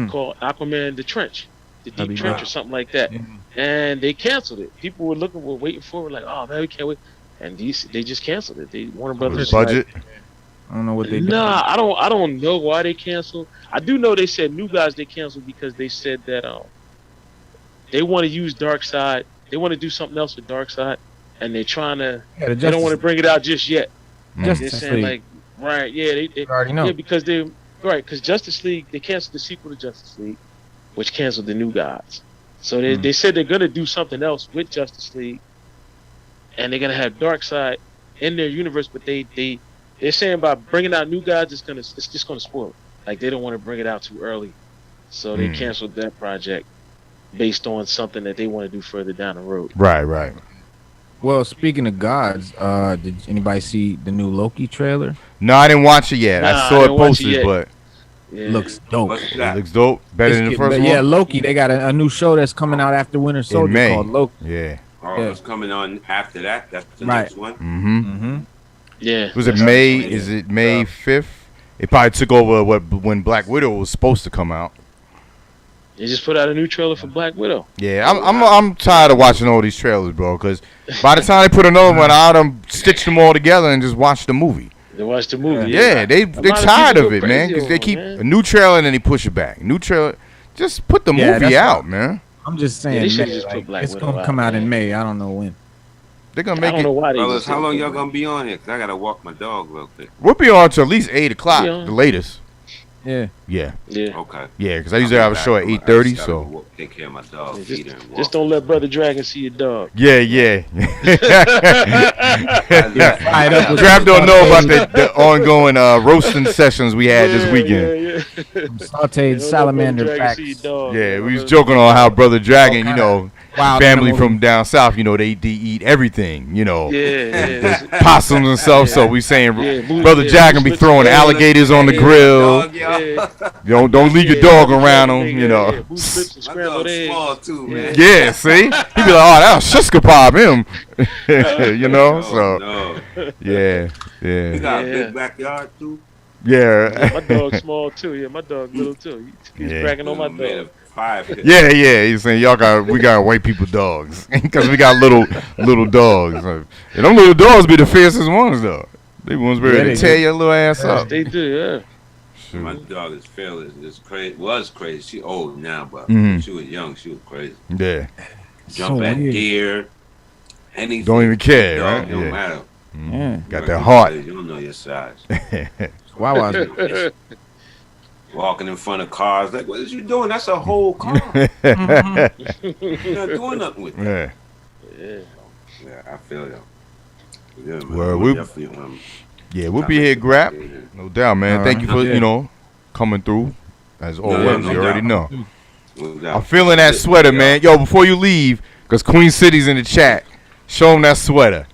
called Aquaman The Trench, The Deep Trench or something like that. And they canceled it. People were waiting for it, like, oh man, we can't wait. And they just canceled it. Warner Brothers budget. I don't know what they did. Nah, I don't know why they canceled. I do know they said New Gods they canceled because they said that they want to use Darkseid. They want to do something else with Darkseid, and they're trying to. They don't want to bring it out just yet. They're saying like, right? Yeah, they already know. Yeah, because because Justice League, they canceled the sequel to Justice League, which canceled the New Gods. So they said they're gonna do something else with Justice League, and they're gonna have Darkseid in their universe, but they're saying by bringing out new guys, it's just gonna spoil it. Like they don't want to bring it out too early, so they canceled that project based on something that they want to do further down the road. Right. Well, speaking of gods, did anybody see the new Loki trailer? No, I didn't watch it yet. I saw it posted, but looks dope. It looks dope. Better than the first one? Yeah, Loki. They got a new show that's coming out after Winter Soldier called Loki. Yeah. Oh, it's coming on after that. That's the Right. next one. Mm-hmm. Yeah. Was it May? Is it May 5th? It probably took over when Black Widow was supposed to come out. They just put out a new trailer for Black Widow. Yeah, I'm tired of watching all these trailers, bro. Because by the time they put another one out, I'm stitch them all together and just watch the movie. They watch the movie. Yeah, they tired of it, man. Because they keep a new trailer and then they push it back. New trailer, just put the movie out, man. I'm just saying, it's gonna come out in May. I don't know when. They're gonna make it. Fellas, how long y'all gonna be on here? Cause I gotta walk my dog real quick. We'll be on till at least 8 o'clock, the latest. Yeah. Okay. Yeah, because I usually have a show at 8:30, so take care of my dog. Just don't let Brother Dragon see your dog. Yeah. Grab don't know about the ongoing roasting sessions we had this weekend. Sauteed salamander packs. Yeah, we was joking on how Brother Dragon, family from down south, they eat everything, possums and stuff. So we saying Brother Dragon be throwing alligators on the grill. Don't leave your dog around him, My dog's small too, man. Yeah, see, he be like, oh, that was Shiska Pop him, yeah. You got a big backyard too. Yeah. My dog's small too. Yeah, my dog little too. He's cracking on my dog. Yeah. He's saying we got white people dogs because we got little dogs. And them little dogs be the fiercest ones though. They ones ready to tear your little ass up. They do, yeah. Shoot. My dog is fearless. It's crazy. Was crazy. She old now, but when she was young, she was crazy. Yeah. Jump at deer. Anything. Don't even care, right? Don't matter. Yeah. Got that heart. You don't know your size. Wow. Walking in front of cars, like, what is you doing? That's a whole car. You're not doing nothing with it. Yeah, I feel you. Yeah, man. Well, we'll be here, Grap. No doubt, man. Thank you for, coming through. As always, you already know. I'm feeling that sweater, man. Yo, before you leave, because Queen City's in the chat, show them that sweater.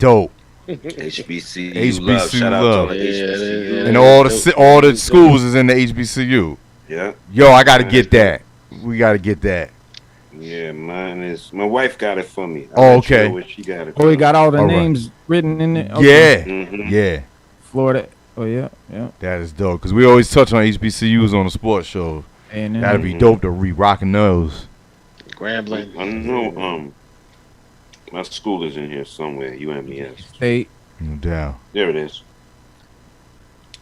Dope. HBCU love. Shout out to HBCU. And all the schools is in the HBCU. Yeah. Yo, I got to get that. We got to get that. Yeah, my wife got it for me. Okay. She got it. Oh, he got all the names written in it. Okay. Yeah. Yeah. Florida. Oh yeah. That is dope because we always touch on HBCUs on the sports show. That'd be dope to re-rocking those. Grambling. I know. My school is in here somewhere. UMES. State. No doubt. There it is.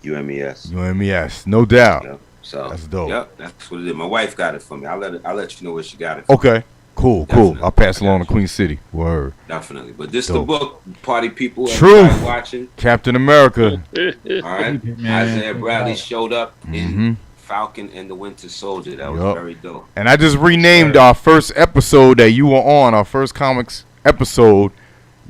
UMES. No doubt. Yep. So that's dope. Yep, that's what it is. My wife got it for me. I'll let you know where she got it. Okay. Cool. I'll pass along to Queen City. Word. Definitely. But this is the book, party people. Truth. Watching. Captain America. All right. Isaiah Bradley showed up in Falcon and the Winter Soldier. That was very dope. And I just renamed our first episode that you were on, our first comics episode.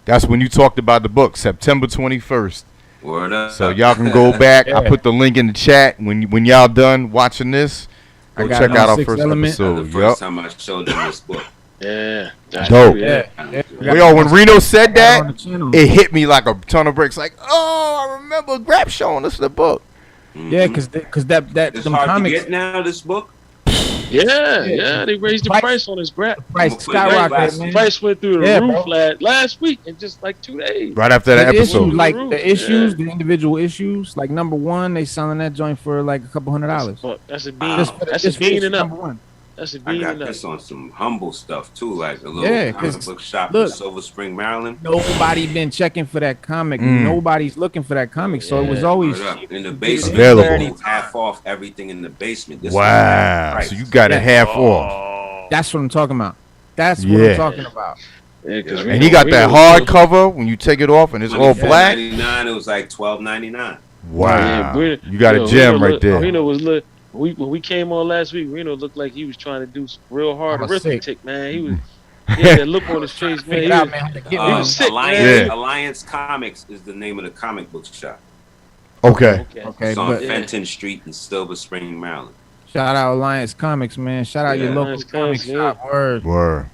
That's when you talked about the book, September 21st. Word up. So y'all can go back. I put the link in the chat. When y'all done watching this, go check out our first episode. The first time I showed them this book. Yeah. Dope. Yo, when Reno said that, it hit me like a ton of bricks. Like, oh, I remember Grap showing us the book. Yeah, because that it's them hard comics to get now. This book. Yeah, they raised the price on this Grap. The price skyrocketed, man. The price went through the roof last week in just like 2 days. Right after that episode. The individual issues, like number 1, they selling that joint for like a couple $100. That's a bean. That's a bean enough. That's a bean enough. I got this on some humble stuff too, like a little comic book shop in Silver Spring, Maryland. Nobody been checking for that comic. Nobody's looking for that comic, so it was always in the basement. Available. Half off everything in the basement. This wow, so you got it half off. That's what I'm talking about. That's what I'm talking about. Yeah, and he got that hardcover when you take it off and it's all black. $99, it was like $12.99. Wow, you got a gem right there. Reno was when we came on last week, Reno looked like he was trying to do real hard arithmetic, man. Yeah, that look on his face, man. He was sick, man. Alliance Comics is the name of the comic book shop. Okay. It's on Fenton Street in Silver Spring, Maryland. Shout out Alliance Comics, man. Shout out your local comic shop. Word.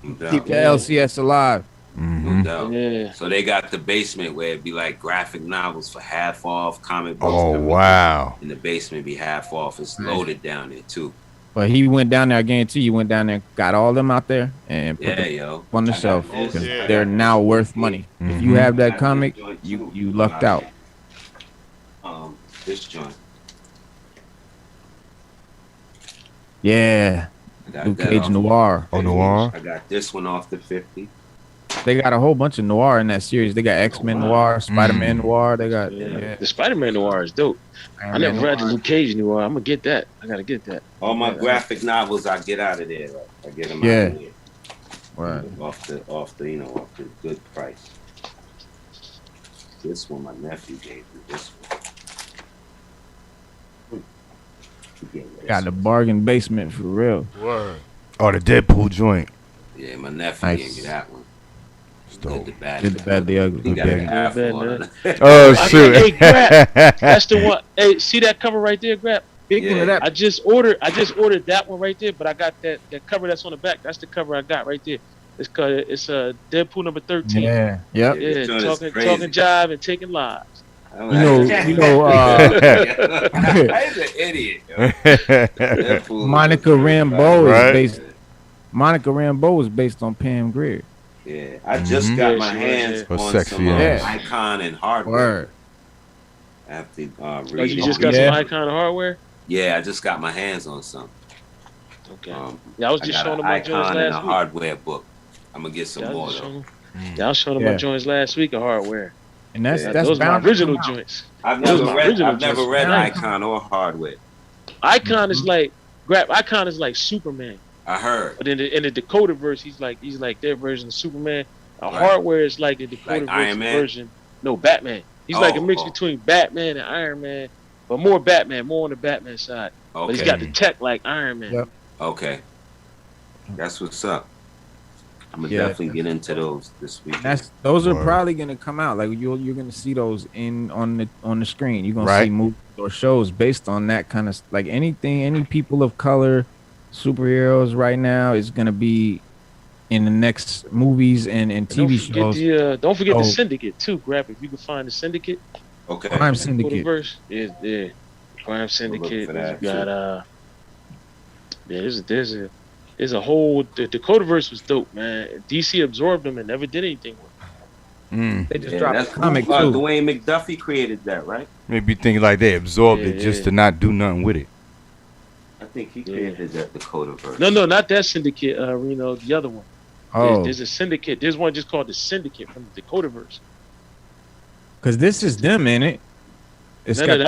Keep the LCS alive. No doubt. Yeah. So they got the basement where it'd be like graphic novels for half off, comic books. Oh, wow. In the basement be half off. It's loaded down there too. But he went down there, I guarantee you went down there, got all them out there and put them on the shelf. They're now worth money. If you have that comic, you lucked out. This joint. Yeah. Luke Cage Noir. Oh, Noir. I got this one off the 50. They got a whole bunch of noir in that series. They got X-Men Noir, Spider-Man Noir. They got the Spider-Man Noir is dope. I never read the Luke Cage Noir. I'm gonna get that. I gotta get that. All my graphic novels, I get out of there. I get them out of there. Right. Off the good price. This one my nephew gave me. This one. Got the bargain basement for real. Word. Oh, the Deadpool joint. Yeah, my nephew gave me that one. Good, the bad, the ugly. Oh shoot! Hey, Grap, that's the one. Hey, see that cover right there, Grap? Big one of that. I just ordered that one right there, but I got that cover that's on the back. That's the cover I got right there. It's Deadpool number 13. Yeah. Yep. Yeah. Talking jive and taking lives. You know. I'm an idiot. Monica Rambeau is based. Monica Rambeau is based on Pam Grier. Yeah, I just got my hands on some Icon and hardware. After reading. You just got some Icon and hardware? Yeah, I just got my hands on some. Okay. I was just showing them my joints last week. And a hardware book. I'm gonna get some more though. I was showing them my joints last week of hardware. And that's those my original joints. I've never read Icon or hardware. Icon is like Icon is like Superman. I heard. But in the Dakota verse, he's like their version of Superman. Hardware is like the Dakota version. No, Batman. He's like a mix between Batman and Iron Man, but more Batman, more on the Batman side. Okay. But he's got the tech like Iron Man. Yep. Okay. That's what's up. I'm gonna definitely get into those this week. Those are probably gonna come out. Like you're gonna see those on the screen. You're gonna see movies or shows based on that kind of like anything. Any people of color, superheroes right now is gonna be in the next movies and TV shows. Don't forget the Syndicate too. Grab if you can find the Syndicate. Okay. Crime Syndicate. Yeah. Crime Syndicate. You got there's a whole the Dakotaverse was dope, man. DC absorbed them and never did anything with them. They just dropped a comic too. Dwayne McDuffie created that, right? Maybe thinking like they absorbed it just to not do nothing with it. I think he created that Dakotaverse. No, not that Syndicate, Reno. The other one. Oh, there's a Syndicate. There's one just called the Syndicate from the Dakotaverse. Because this is them in it. It's got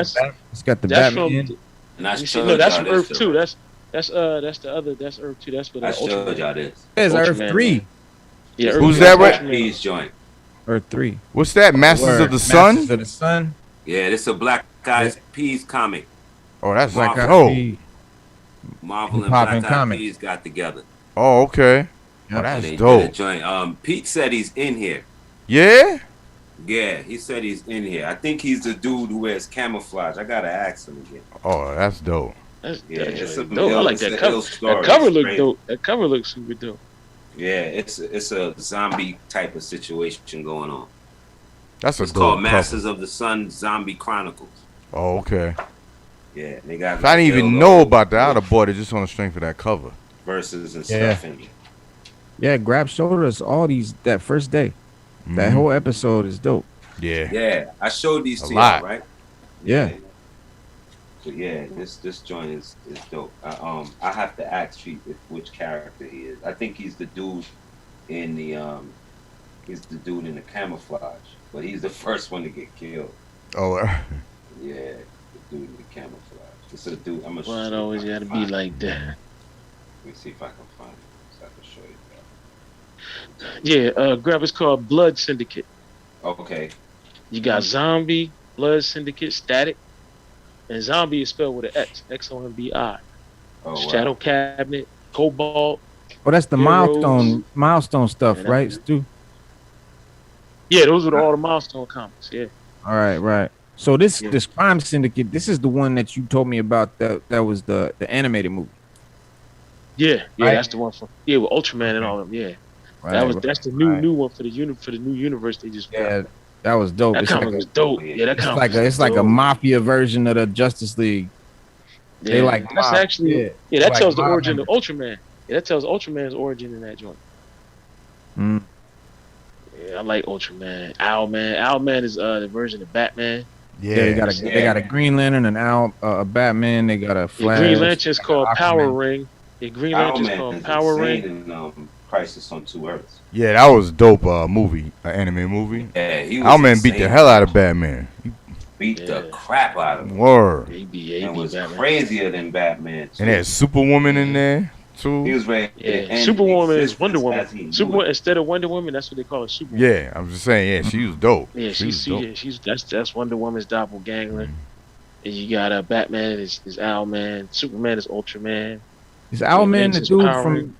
the Batman. That's from Earth 2. That's the other. That's Earth 2. That's for the I showed y'all this. It's Earth 3. Yeah, who's that? Right? Please join. Earth 3. What's that? Masters of the Sun. Masters of the Sun. Yeah, this is a Black Eyed Peas comic. Oh, that's Black like Marvel and Black Eyed Peas got together. Oh, okay. Oh, that's dope. Pete said he's in here. Yeah? Yeah, he said he's in here. I think he's the dude who wears camouflage. I gotta ask him again. Oh, that's dope. That's dope. I like that cover. That cover looks dope. That cover looks super dope. Yeah, it's a zombie type of situation going on. It's called Masters of the Sun Zombie Chronicles. Oh, okay. Yeah, they got. I didn't even know about that. I'd have bought it just on the strength of that cover. Verses and stuff in it. Yeah, Grap showed us all these that first day. That whole episode is dope. Yeah. Yeah, I showed these to y'all, right? Yeah. So yeah, this joint is dope. I have to ask Chief which character he is. I think he's the dude in the camouflage, but he's the first one to get killed. Oh. Yeah, the dude in the camouflage. It's a dude. I'm gonna. Why it always gotta be like that? Let me see if I can find it so I can show you that. Yeah, Grab is called Blood Syndicate. Okay. You got Zombie, Blood Syndicate, Static, and Zombie is spelled with an X, Xombi. Oh, Shadow Cabinet, Cobalt, Oh, that's the Heroes. milestone stuff, Yeah, right, Stu? Yeah, those were all the milestone comics. Yeah. All right. So this Crime Syndicate, this is the one that you told me about. That was the animated movie. Yeah, Right? that's the one from with Ultraman and all of them. Yeah, that's the new one for the new universe they just got. Yeah, that was dope. That comic was dope. Yeah, that comic. It's like a mafia version of the Justice League. Yeah, they like that's mob, actually that tells the origin of Ultraman. Yeah, that tells Ultraman's origin in that joint. Mm. Yeah, I like Ultraman. Owlman. Owlman is the version of Batman. Yeah, they got a Green Lantern, an Owl, a Batman. They got a Flash. Green Lantern's called Power Ring. Yeah, Green Lantern's called Power Ring. And, Crisis on Two Earths. Yeah, that was dope. Movie, an anime movie. Yeah, he was Owlman beat the hell out of Batman. He beat the crap out of him. Word. It was crazier than Batman. Too. And there's Superwoman in there too. He was ready. Yeah, Superwoman is Wonder Woman. Superwoman instead of Wonder Woman, that's what they call her. Superwoman. Yeah, I'm just saying. Yeah, she was dope. Yeah, that's Wonder Woman's doppelganger. And you got Batman is Owlman. Superman is Ultraman. Is Owlman the dude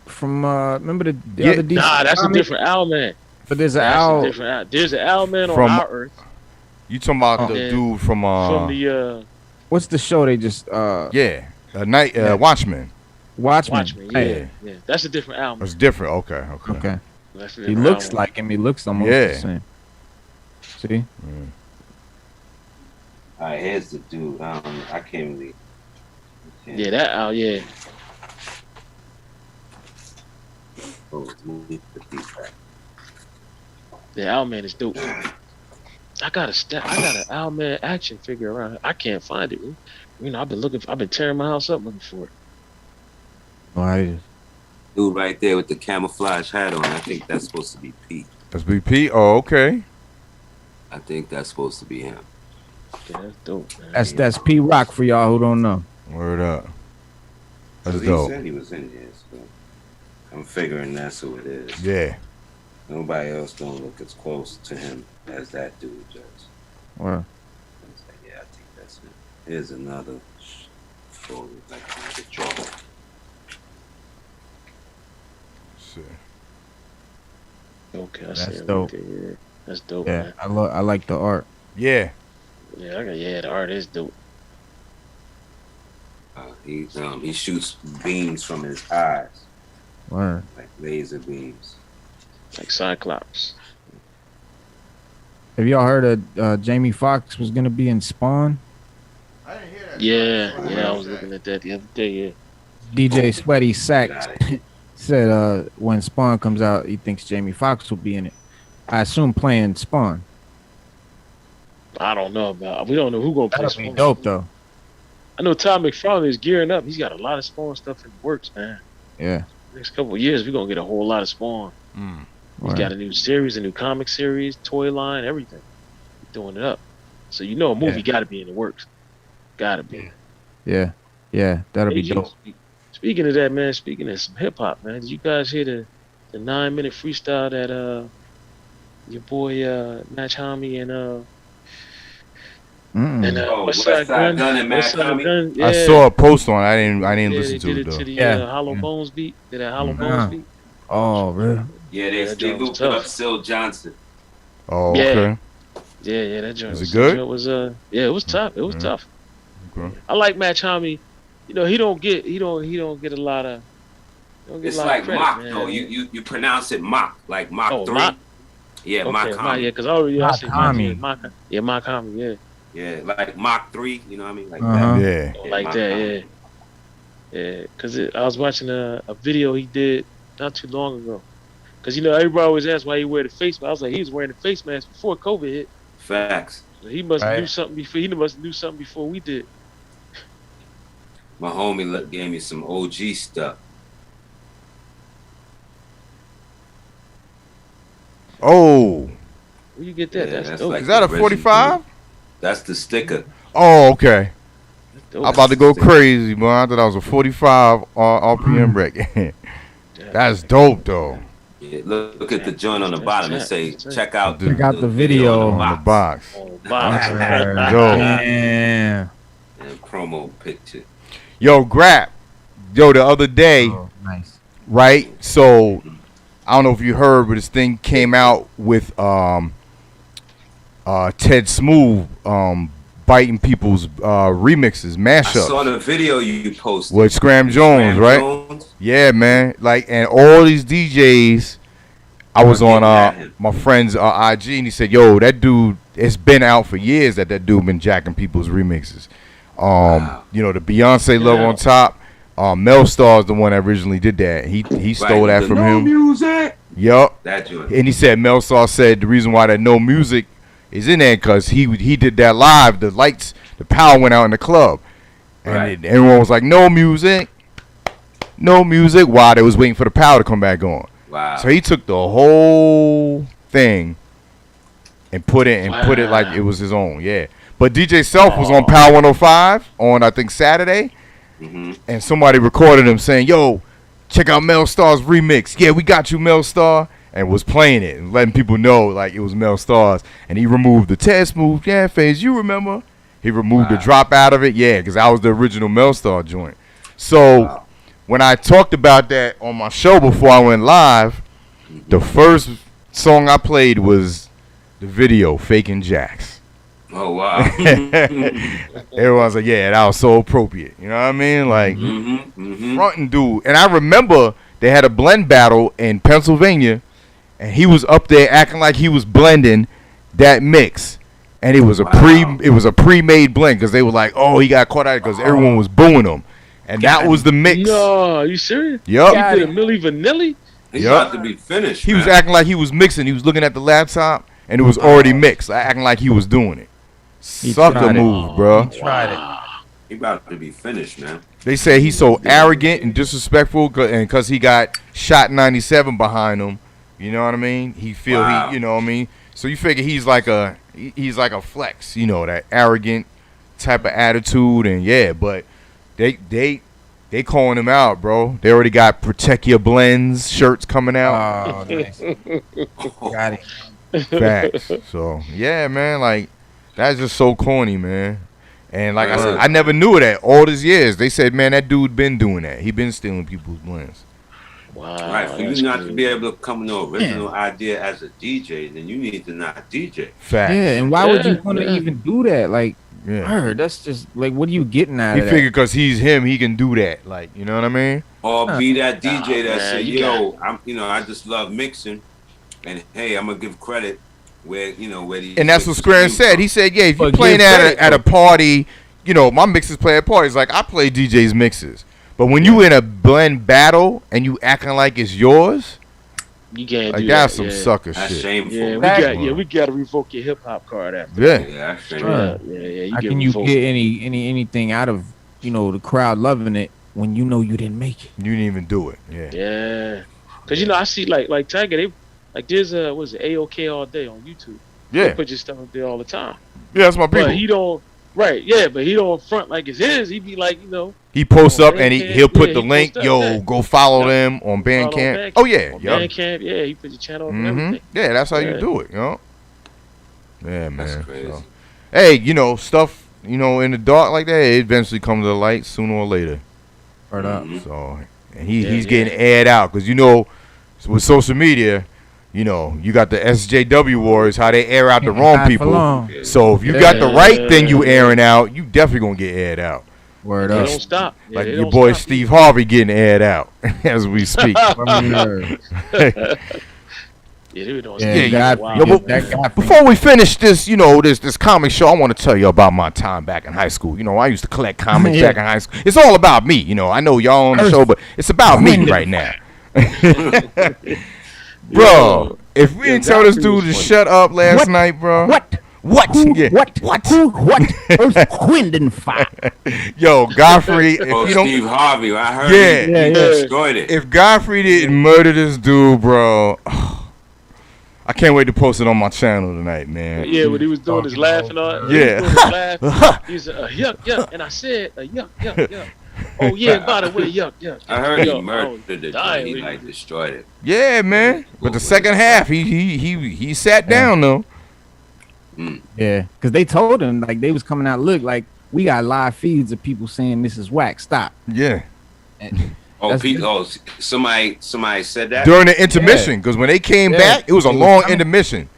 from remember the other DC? Nah, that's a different Owlman. But there's an Owl. There's an Owlman on our Earth. You talking about the dude from the what's the show they just Watchmen. Watchmen. Yeah. That's a different Owlman. It's different. Okay. He looks like him. He looks almost the same. See? All right, here's the dude. I can't believe. Yeah, that Owl. Yeah. The Owlman is dope. I got an Owlman action figure around. I can't find it. You know, I've been tearing my house up looking for it. Why? Dude right there with the camouflage hat on. I think that's supposed to be Pete. That's BP? Oh, okay. I think that's supposed to be him. Yeah, that's dope, man. That's P Rock for y'all who don't know. Word up. That's dope. He said he was in here, so I'm figuring that's who it is. Yeah. Nobody else don't look as close to him as that dude does. Wow. Yeah, I think that's it. Here's another photo, like the draw. Okay, that's dope. Yeah, that's dope. Yeah, man. I like the art. Yeah. Yeah, the art is dope. He shoots beams from his eyes. Word. Like laser beams. Like Cyclops. Have y'all heard of Jamie Foxx was gonna be in Spawn? I didn't hear that. Yeah, I was looking at that the other day. Yeah. DJ Sweaty Sacks said when Spawn comes out, he thinks Jamie Foxx will be in it. I assume playing Spawn. I don't know about. We don't know who gonna play Spawn. That'd be dope though. I know Todd McFarlane is gearing up. He's got a lot of Spawn stuff in the works, man. Yeah. Next couple of years, we're gonna get a whole lot of Spawn. He's got a new series, a new comic series, toy line, everything. He's doing it up. So you know a movie got to be in the works. Got to be. Yeah, that'll be dope. Speaking of that, man. Speaking of some hip hop, man. Did you guys hear the 9-minute freestyle that your boy Match Homie and West Side Gun and Match Homie? Yeah. I saw a post on. I didn't listen to it though. To the Hollow Bones beat. Did that Hollow Bones beat? Oh, really? Yeah, they looped up Sil Johnson. Oh, okay. Yeah, that joint. Was it good? It was it was tough. It was tough. Okay. I like Match Homie. You know, he don't get a lot of. It's like Mach though. You pronounce it Mach, like Mach 3. Mach? Yeah, okay, Mach Homie. Yeah, because I said Homie. Mach Homie. Yeah. Yeah, like Mach 3. You know what I mean? Like that. Yeah. Like Mach that. Homie. Yeah. Because I was watching a video he did not too long ago. Because, you know, everybody always asks why he wear the face mask. I was like, he was wearing the face mask before COVID hit. Facts. So he must do something before. He must do something before we did. My homie gave me some OG stuff. Oh. Where you get that? Yeah, that's dope. like Is that a 45? That's the sticker. Oh, okay. Dope. I'm about to go crazy, man. I thought that was a 45 RPM record. That's dope, though. Yeah, look at the joint on the bottom and say, check out the video on the box. Damn. And promo picture. Yo, Grap. Yo, the other day, nice. right? So I don't know if you heard, but this thing came out with Ted Smooth biting people's remixes, mashups. I saw the video you posted with Scram Jones, right? Jones? Yeah, man. Like, and all these DJs. I was on my friend's IG, and he said, "Yo, that dude, it's been out for years that dude been jacking people's remixes. Wow. You know, the Beyonce Love on Top. Mel Star is the one that originally did that. He stole that from him. Music. Yup. And he said Mel Star said the reason why that No Music is in there because he did that live. The lights, the power went out in the club, and everyone was like, "No music, no music." While they was waiting for the power to come back on. Wow. So he took the whole thing and put it like it was his own. Yeah. But DJ Self was on Power 105 on I think Saturday. Mm-hmm. And somebody recorded him saying, "Yo, check out Mel Star's remix. Yeah, we got you, Mel Star." And was playing it and letting people know like it was Mel Star's. And he removed the Ted Smooth, yeah, phase, you remember? He removed the drop out of it, yeah, because that was the original Mel Star joint. So when I talked about that on my show before I went live, the first song I played was the video, Faking Jacks. Oh, wow. Everyone's like, yeah, that was so appropriate. You know what I mean? Like, frontin' dude. And I remember they had a blend battle in Pennsylvania, and he was up there acting like he was blending that mix. And it was a pre-made blend because they were like, oh, he got caught out because everyone was booing him. And that was the mix. No, are you serious? Yup. He did a Milli Vanilli? He's about to be finished. He was acting like he was mixing. He was looking at the laptop, and it was already mixed, acting like he was doing it. Sucker move, bro. He tried it. He about to be finished, man. They say he's so arrogant and disrespectful, and because he got shot 97 behind him, you know what I mean? He feel he, you know what I mean? So you figure he's like a flex, you know, that arrogant type of attitude, and yeah, but they calling him out, bro. They already got Protect Your Blends shirts coming out. Oh, nice. Got it. Facts. So yeah, man, like that's just so corny, man. And like I said, I never knew that all these years. They said, man, that dude been doing that. He been stealing people's blends. Wow. Right, for you not to be able to come with no original idea as a DJ, then you need to not DJ. Facts. Yeah, and why would you want to even do that? Like, that's just like, what are you getting out of that? He figured because he's him, he can do that. Like, you know what I mean? Or be that DJ that said, yo, I just love mixing, and hey, I'm gonna give credit where these. And that's what Scran said. He said, yeah, if you're playing at a party, you know, my mixes play at parties. Like, I play DJ's mixes. But when you in a blend battle and you acting like it's yours, you can't do that's that. some sucker that's shit. Shameful. We gotta revoke your hip hop card after. Yeah, that's shameful. How can you get anything out of the crowd loving it when you know you didn't make it? You didn't even do it. Yeah. Because I see like Djaytiger, they like there's AOK All Day on YouTube. Yeah. They put your stuff up there all the time. Yeah, that's my people. But he don't. Right, yeah, but he don't front like it's his. He be like, he posts up and he'll put the link. Go follow them on Bandcamp. Oh yeah, Bandcamp. Yeah, he put your channel up and everything. Yeah, that's how you do it. Yeah, man. That's crazy. So, hey, stuff in the dark like that, it eventually comes to the light sooner or later. Right up. So, and he's getting aired out because with social media. You got the SJW wars, how they air out the wrong people. So if you got the right thing you airing out, you definitely gonna get aired out. Word up. They don't stop. Like your boy Steve Harvey getting aired out as we speak. Before we finish this, this comic show, I want to tell you about my time back in high school. I used to collect comics back in high school. It's all about me. I know y'all on the show, but it's about me right now. Bro, if we didn't tell this dude to shut up last night, bro. What? Yeah. What? Earth, wind, and fire. Yo, Godfrey. Steve Harvey, I heard he destroyed it. If Godfrey didn't murder this dude, bro, I can't wait to post it on my channel tonight, man. Yeah, when he was doing his laughing on. Yeah. He's yuck, and I said yuck. Oh yeah, by the way, yuck. I heard he murdered it. He destroyed it. Yeah, man. But the second half, he sat down though. Yeah, because they told him like they was coming out. Look, like we got live feeds of people saying this is whack. Stop. Yeah. Somebody said that during the intermission, because when they came back, it was a long intermission.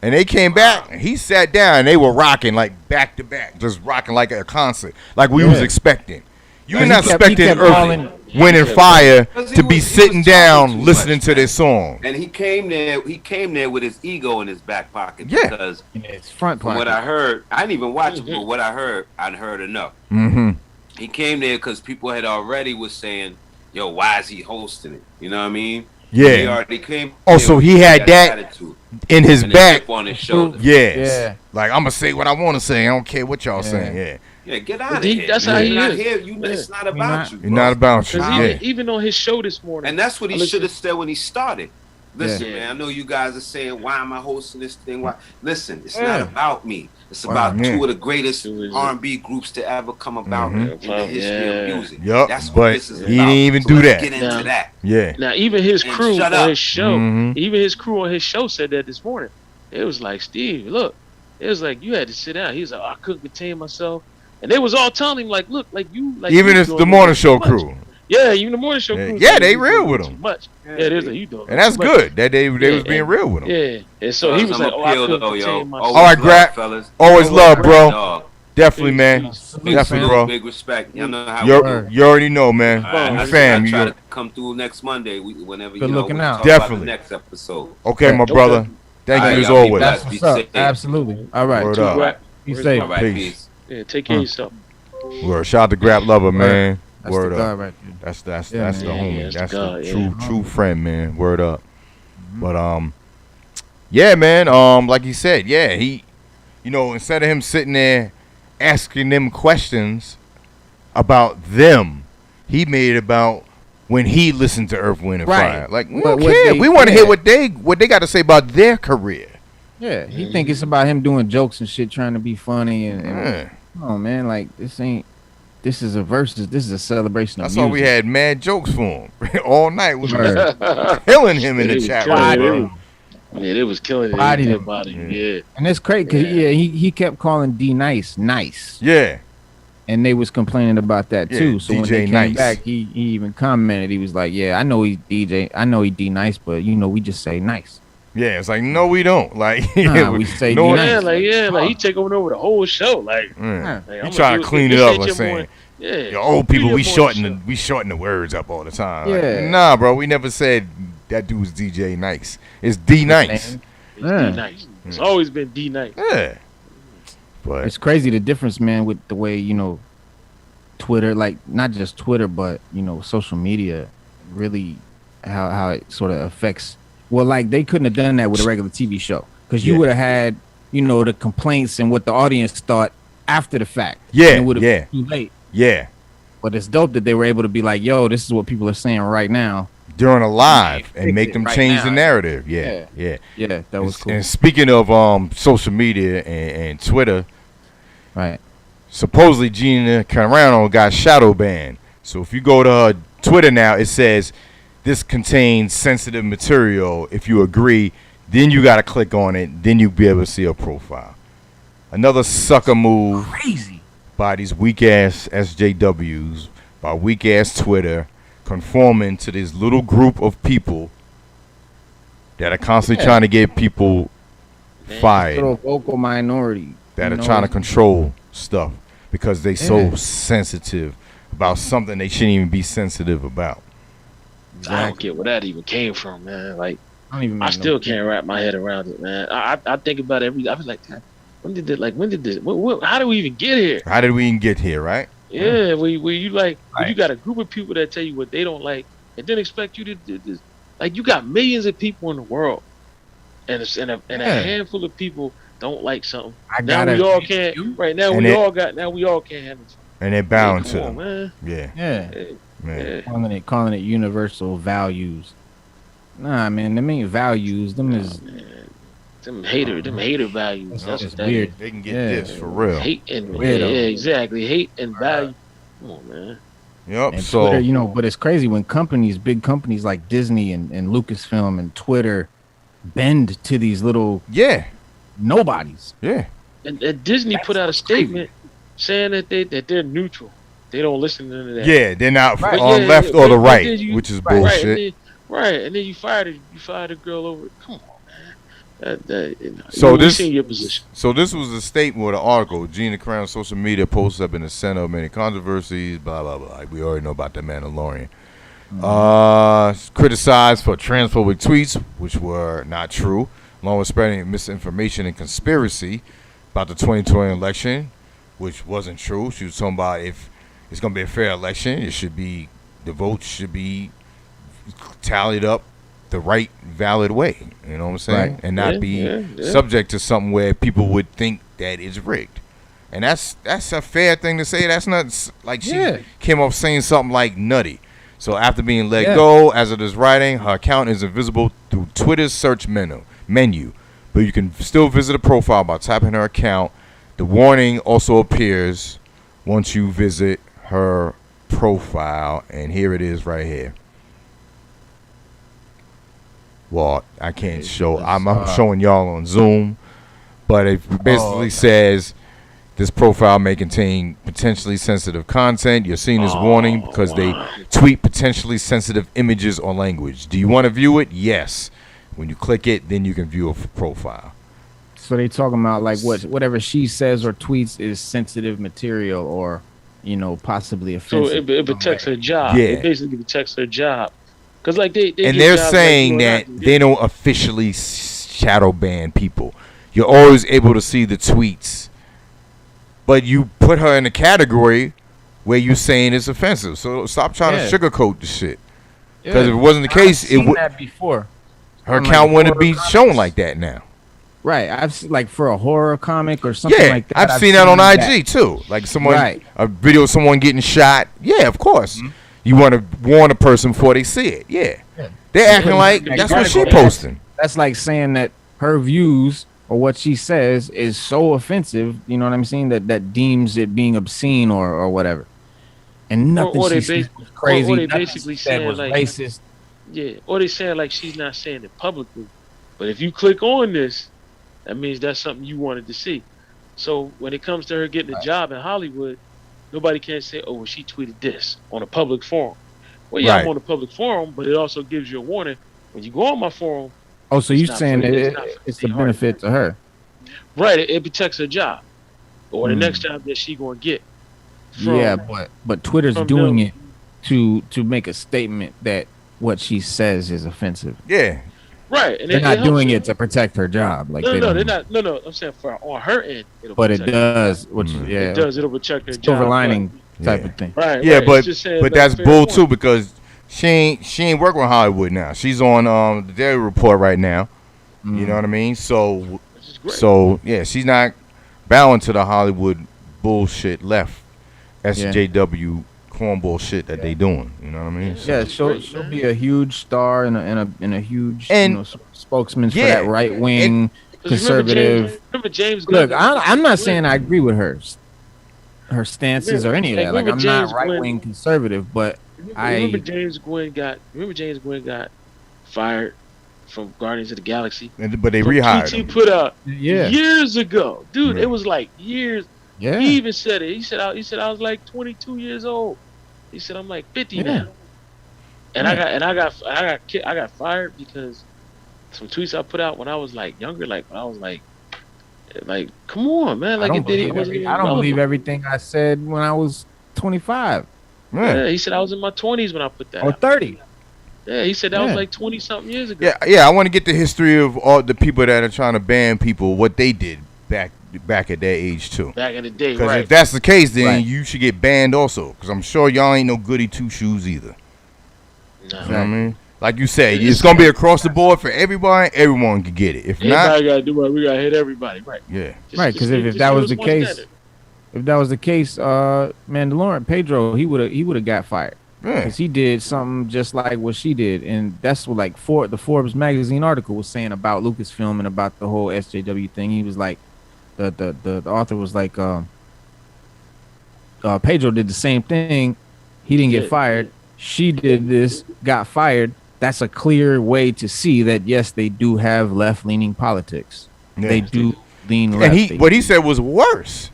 And they came back, and he sat down, and they were rocking like back to back, just rocking like a concert, like we was expecting. You're not expecting Earth, Wind and Fire to be sitting down listening to this song. And he came there with his ego in his back pocket. Yeah. Because in his front pocket. From what I heard, I didn't even watch it, but what I heard enough. Mm-hmm. He came there because people had already was saying, "Yo, why is he hosting it?" You know what I mean? Yeah. He already came. So he had that attitude in his back. On his shoulder. Yes. Yeah. Like, I'm gonna say what I want to say. I don't care what y'all saying. Yeah. Yeah, get out of here. That's how he is. It's not about you. It's not about you. Even on his show this morning. And that's what he should have said when he started. Listen, man, I know you guys are saying, why am I hosting this thing? Why? Listen, it's not about me. It's about two of the greatest R&B groups to ever come about in the history of music. Yup, that's what but this is he about. didn't even do that. Get into that. Yeah. Now, even his crew on his show, Mm-hmm. Said that this morning. It was like, Steve, look, it was like you had to sit down. He was like, I couldn't contain myself. And they was all telling him, like, look, like you, like even it's the morning show crew. Yeah, even the morning show crew. Yeah, they real with him. Much. Yeah, there's like you doing. And that's good that they was being real with him. Yeah, and so he was like, I couldn't contain myself. All right, Grap, fellas. Always love, bro. Definitely, man. Definitely, bro. Big respect. You know how you already know, man. Fam, you try to come through next Monday whenever you know. Definitely. Next episode. Okay, my brother. Thank you as always. Absolutely. All right. Word up. Be safe. Peace. Yeah, take care of yourself. Word. Shout out to Grap Luva, man. That's Word the up. right That's the homie. That's the God, true friend, man. Word up. But yeah, man. Like he said, yeah, he, instead of him sitting there asking them questions about them, he made it about when he listened to Earth, Wind, and Fire. Like, we don't care. We want to hear what they got to say about their career. Yeah, he think it's about him doing jokes and shit, trying to be funny and oh man, like this is a versus. This is a celebration of music. That's why we had mad jokes for him all night. We were killing him in the chat room. Yeah, it was killing everybody. Yeah, and it's crazy because he kept calling D Nice. Yeah, and they was complaining about that too. So DJ when they Nice. came back, he even commented. He was like, "Yeah, I know he's DJ. I know he D Nice, but we just say nice." Yeah, it's like, no, we don't. Like, we say D Nice. Like he taking over the whole show. Like, he trying to clean it up by saying, "Yo, old people, we shorten the words up all the time." Yeah, like, nah, bro, we never said that dude was DJ Nice. It's D Nice. It's D Nice. It's always been D Nice. Yeah, but it's crazy the difference, man, with the way Twitter, like not just Twitter, but social media, really how it sort of affects. Well, like they couldn't have done that with a regular TV show because you would have had, the complaints and what the audience thought after the fact. Yeah, it would have been too late. Yeah, but it's dope that they were able to be like, "Yo, this is what people are saying right now." During a live and make them change the narrative. Yeah, that was cool. And speaking of social media and Twitter, right? Supposedly Gina Carano got shadow banned. So if you go to her Twitter now, it says this contains sensitive material. If you agree, then you got to click on it. Then you'll be able to see her profile. Another sucker move by these weak ass SJWs, by weak ass Twitter, conforming to this little group of people that are constantly trying to get people fired. Little vocal minority that are trying to control stuff because they so sensitive about something they shouldn't even be sensitive about. Exactly. I don't get where that even came from, man. Like, I still can't wrap my head around it, man. I think about it I was like, when did this? How did we even get here? How did we even get here, right? Yeah, where you you got a group of people that tell you what they don't like and then expect you to do this. Like, you got millions of people in the world, and a handful of people don't like something. Now we all can't handle it. And they're bound to them. Man. Yeah. Calling it universal values. Nah, man, them ain't values. Them is them hater values. That's weird. They can get this for real. Hate and exactly. Hate and value. Come on, man. Yep. And so Twitter, but it's crazy when big companies like Disney and Lucasfilm and Twitter bend to these little nobodies. Yeah. And Disney put out a statement saying that they're neutral. they don't listen to none of that. Yeah, they're not Right. on left or the right, which is bullshit. And then you fired a girl over. Come on, man. So your position. So this was a statement with an article. Gina Carano social media posts have been the center of many controversies. Blah blah blah. Like we already know about the Mandalorian. Criticized for transphobic tweets, which were not true, along with spreading misinformation and conspiracy about the 2020 election, which wasn't true. She was talking about if it's going to be a fair election, the votes should be tallied up the right, valid way. You know what I'm saying? Right. And not be subject to something where people would think that it's rigged. And that's a fair thing to say. That's not like she came off saying something like nutty. So after being let go, as of this writing, her account is invisible through Twitter's search menu. But you can still visit a profile by tapping her account. The warning also appears once you visit her profile. And here it is right here. Well, I can't show. I'm showing y'all on Zoom. But it basically says this profile may contain potentially sensitive content. You're seeing this warning because they tweet potentially sensitive images or language. Do you want to view it? Yes. When you click it, then you can view a profile. So they talking about like whatever she says or tweets is sensitive material or, possibly offensive. So it protects her job. Yeah. It basically protects her job. Because like they're saying that they don't officially shadow ban people. You're always able to see the tweets, but you put her in a category where you're saying it's offensive. So stop trying to sugarcoat the shit. Because if it wasn't the case, it would. That before. Her account wouldn't be shown like that now. Right, I've seen, like for a horror comic or something like that. I've seen that on IG too. Like a video of someone getting shot. Yeah, of course. Mm-hmm. You want to warn a person before they see it. Yeah. They're acting like that's what she posting. That's like saying that her views or what she says is so offensive, you know what I'm saying, that deems it being obscene or whatever. And nothing she said was crazy. Or they basically saying was like racist. Yeah, or they saying like she's not saying it publicly. But if you click on this, that means that's something you wanted to see. So when it comes to her getting a job in Hollywood, nobody can say, oh, well, she tweeted this on a public forum. Well, yeah, I'm on a public forum, but it also gives you a warning. When you go on my forum. Oh, so you're saying it's a benefit to her. Right, it protects her job. Or the next job that she going to get. But Twitter's doing it to make a statement that what she says is offensive. Yeah. Right, and they're not doing it to protect her job. Like they're not. No. I'm saying on her end, but it does. It does. It'll protect her job. Silver lining type of thing. Right. Yeah, right. but that's bull too because she ain't working with Hollywood now. She's on the Daily Report right now. You know what I mean? So yeah, she's not bowing to the Hollywood bullshit left SJW cornball shit that they doing. You know what I mean? So, she'll be a huge star and a huge spokesman for that right wing conservative. Remember James Look, I'm not saying I agree with her stances or any of that. Like I'm not right wing conservative, but remember James Gwynn got fired from Guardians of the Galaxy. But they rehired him. PT put out years ago, dude. It was like years. Yeah. He even said it. He said I was like 22 years old. He said I'm like 50 now. And I got fired because some tweets I put out when I was like younger, like when I was like come on, man. Like I don't believe everything I said when I was 25. Yeah, he said I was in my 20s when I put that. Or 30. Yeah, he said that was like 20 something years ago. Yeah. I want to get the history of all the people that are trying to ban people, what they did back at their age too. Back in the day, because if that's the case, then you should get banned also. Because I'm sure y'all ain't no goody two shoes either. No. You know what I mean? Like you said, it's gonna be across the board for everyone. Everyone can get it. If not, gotta do what we gotta hit everybody. Right. Yeah. Right. Because if that was the case, Mandalorian Pedro, he would have got fired. Because he did something just like what she did, and that's what the Forbes magazine article was saying about Lucasfilm and about the whole SJW thing. He was like. The author was like, Pedro did the same thing. He didn't get fired. She did this, got fired. That's a clear way to see that, yes, they do have left-leaning politics. Yeah. They do lean left. And what he said was worse.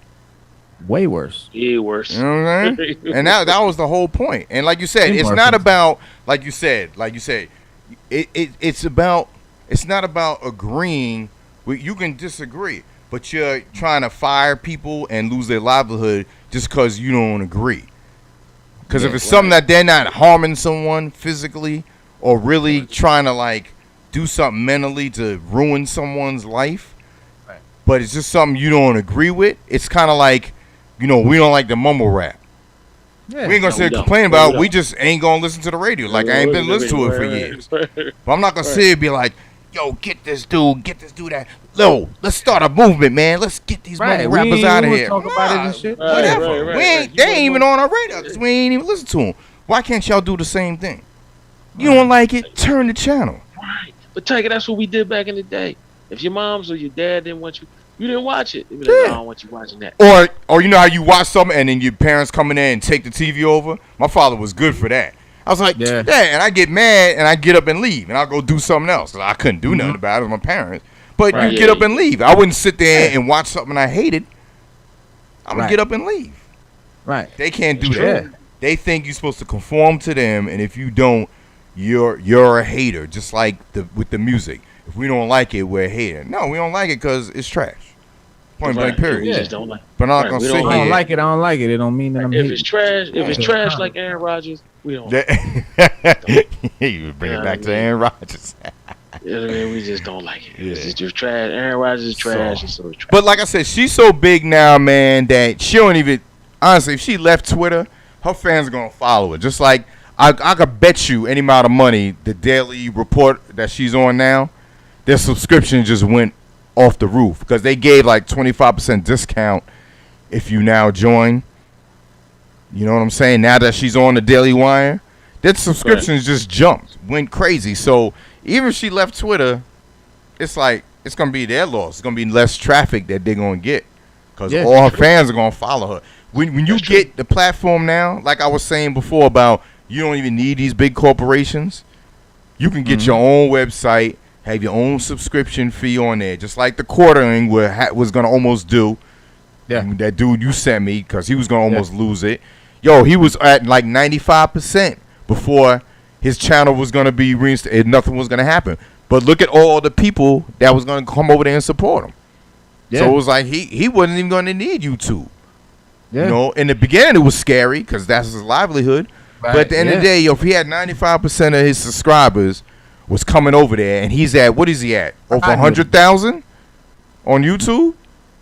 Way worse. Way worse. You know what I'm saying? And that was the whole point. And like you said, it's not about it's not about agreeing. You can disagree, but you're trying to fire people and lose their livelihood just because you don't agree. Because if it's something that they're not harming someone physically or really trying to like do something mentally to ruin someone's life, but it's just something you don't agree with, it's kind of like, we don't like the mumble rap. Yeah. We ain't gonna sit and complain about it. We just ain't gonna listen to the radio. Like, I ain't been listening to it for years. But I'm not gonna sit and be like, yo, get this dude that. Yo, let's start a movement, man. Let's get these mumble rappers out of here. Talk about it and shit. Whatever. They ain't even on our radar because we ain't even listen to them. Why can't y'all do the same thing? You don't like it, turn the channel. Right. But Tiger, that's what we did back in the day. If your moms or your dad didn't want you, you didn't watch it. They'd be like, I don't want you watching that. Or you know how you watch something and then your parents come in there and take the TV over? My father was good for that. I was like, yeah, and I get mad and I get up and leave and I'll go do something else. I couldn't do nothing about it with my parents. But you get up and leave. I wouldn't sit there and watch something I hated. I'm going to get up and leave. Right. They can't do that. They think you're supposed to conform to them, and if you don't, you're a hater, just like with the music. If we don't like it, we're a hater. No, we don't like it because it's trash. Point blank, period. We just don't like it. But I'm not going to sit here. I don't like it. It don't mean that I'm hating. If it's trash like Aaron Rodgers, we don't like it. You bring it back to Aaron Rodgers. You know what I mean? We just don't like it. It's just trash. Aaron Rodgers is trash. So trash. But like I said, she's so big now, man, that she don't even, honestly, if she left Twitter, her fans are going to follow her. Just like, I could bet you any amount of money, the daily report that she's on now, their subscription just went off the roof because they gave like 25% discount if you now join. You know what I'm saying? Now that she's on the Daily Wire, their subscriptions just jumped, went crazy. So even if she left Twitter, it's like it's going to be their loss. It's going to be less traffic that they're going to get because all her fans are going to follow her. When you get the platform now, like I was saying before about you don't even need these big corporations, you can get your own website, have your own subscription fee on there, just like the quartering was going to almost do. Yeah. That dude you sent me because he was going to almost lose it. Yo, he was at like 95% before his channel was going to be reinstated. Nothing was going to happen. But look at all the people that was going to come over there and support him. Yeah. So it was like he wasn't even going to need YouTube. Yeah. You know, in the beginning it was scary because that's his livelihood. Right. But at the end of the day, if he had 95% of his subscribers was coming over there, and he's at, what is he at? Over 100,000 on YouTube?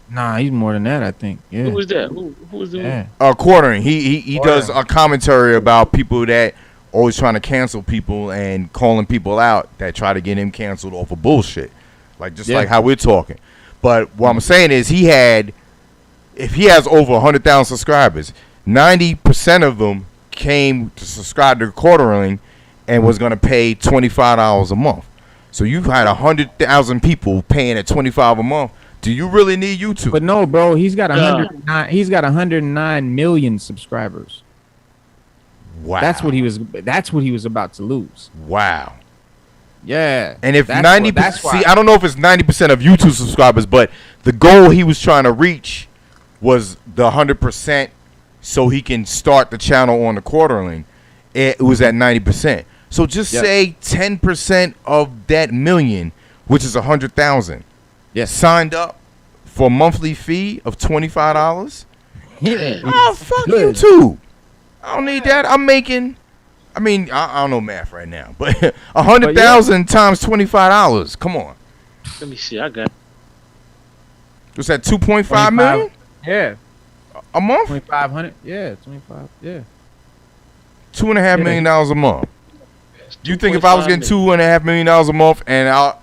Nah, he's more than that, I think. Yeah. Who was that? Who was the quartering. He does a commentary about people that always trying to cancel people and calling people out that try to get him canceled off of bullshit. Like like how we're talking. But what I'm saying is if he has over 100,000 subscribers, 90% of them came to subscribe to quartering and was going to pay $25 a month. So you had 100,000 people paying at $25 a month. Do you really need YouTube? But no, bro, he's got 109. He's got 109 million subscribers. Wow. That's what he was about to lose. Wow. Yeah. And if 90%, see, I don't know if it's 90% of YouTube subscribers, but the goal he was trying to reach was the 100%, so he can start the channel on the quarterling. It was at 90%. So just say 10% of that million, which is 100,000. Yes. Signed up for a monthly fee of $25. Yeah. Oh, fuck YouTube. I don't need that. I'm making, I don't know math right now, but 100,000 times $25. Come on. Let me see. I got. What's that? 2.5 million? Yeah. A month? 2,500. Yeah, 25. Yeah. $2.5 million a month. You think if I was getting $2.5 million a month and I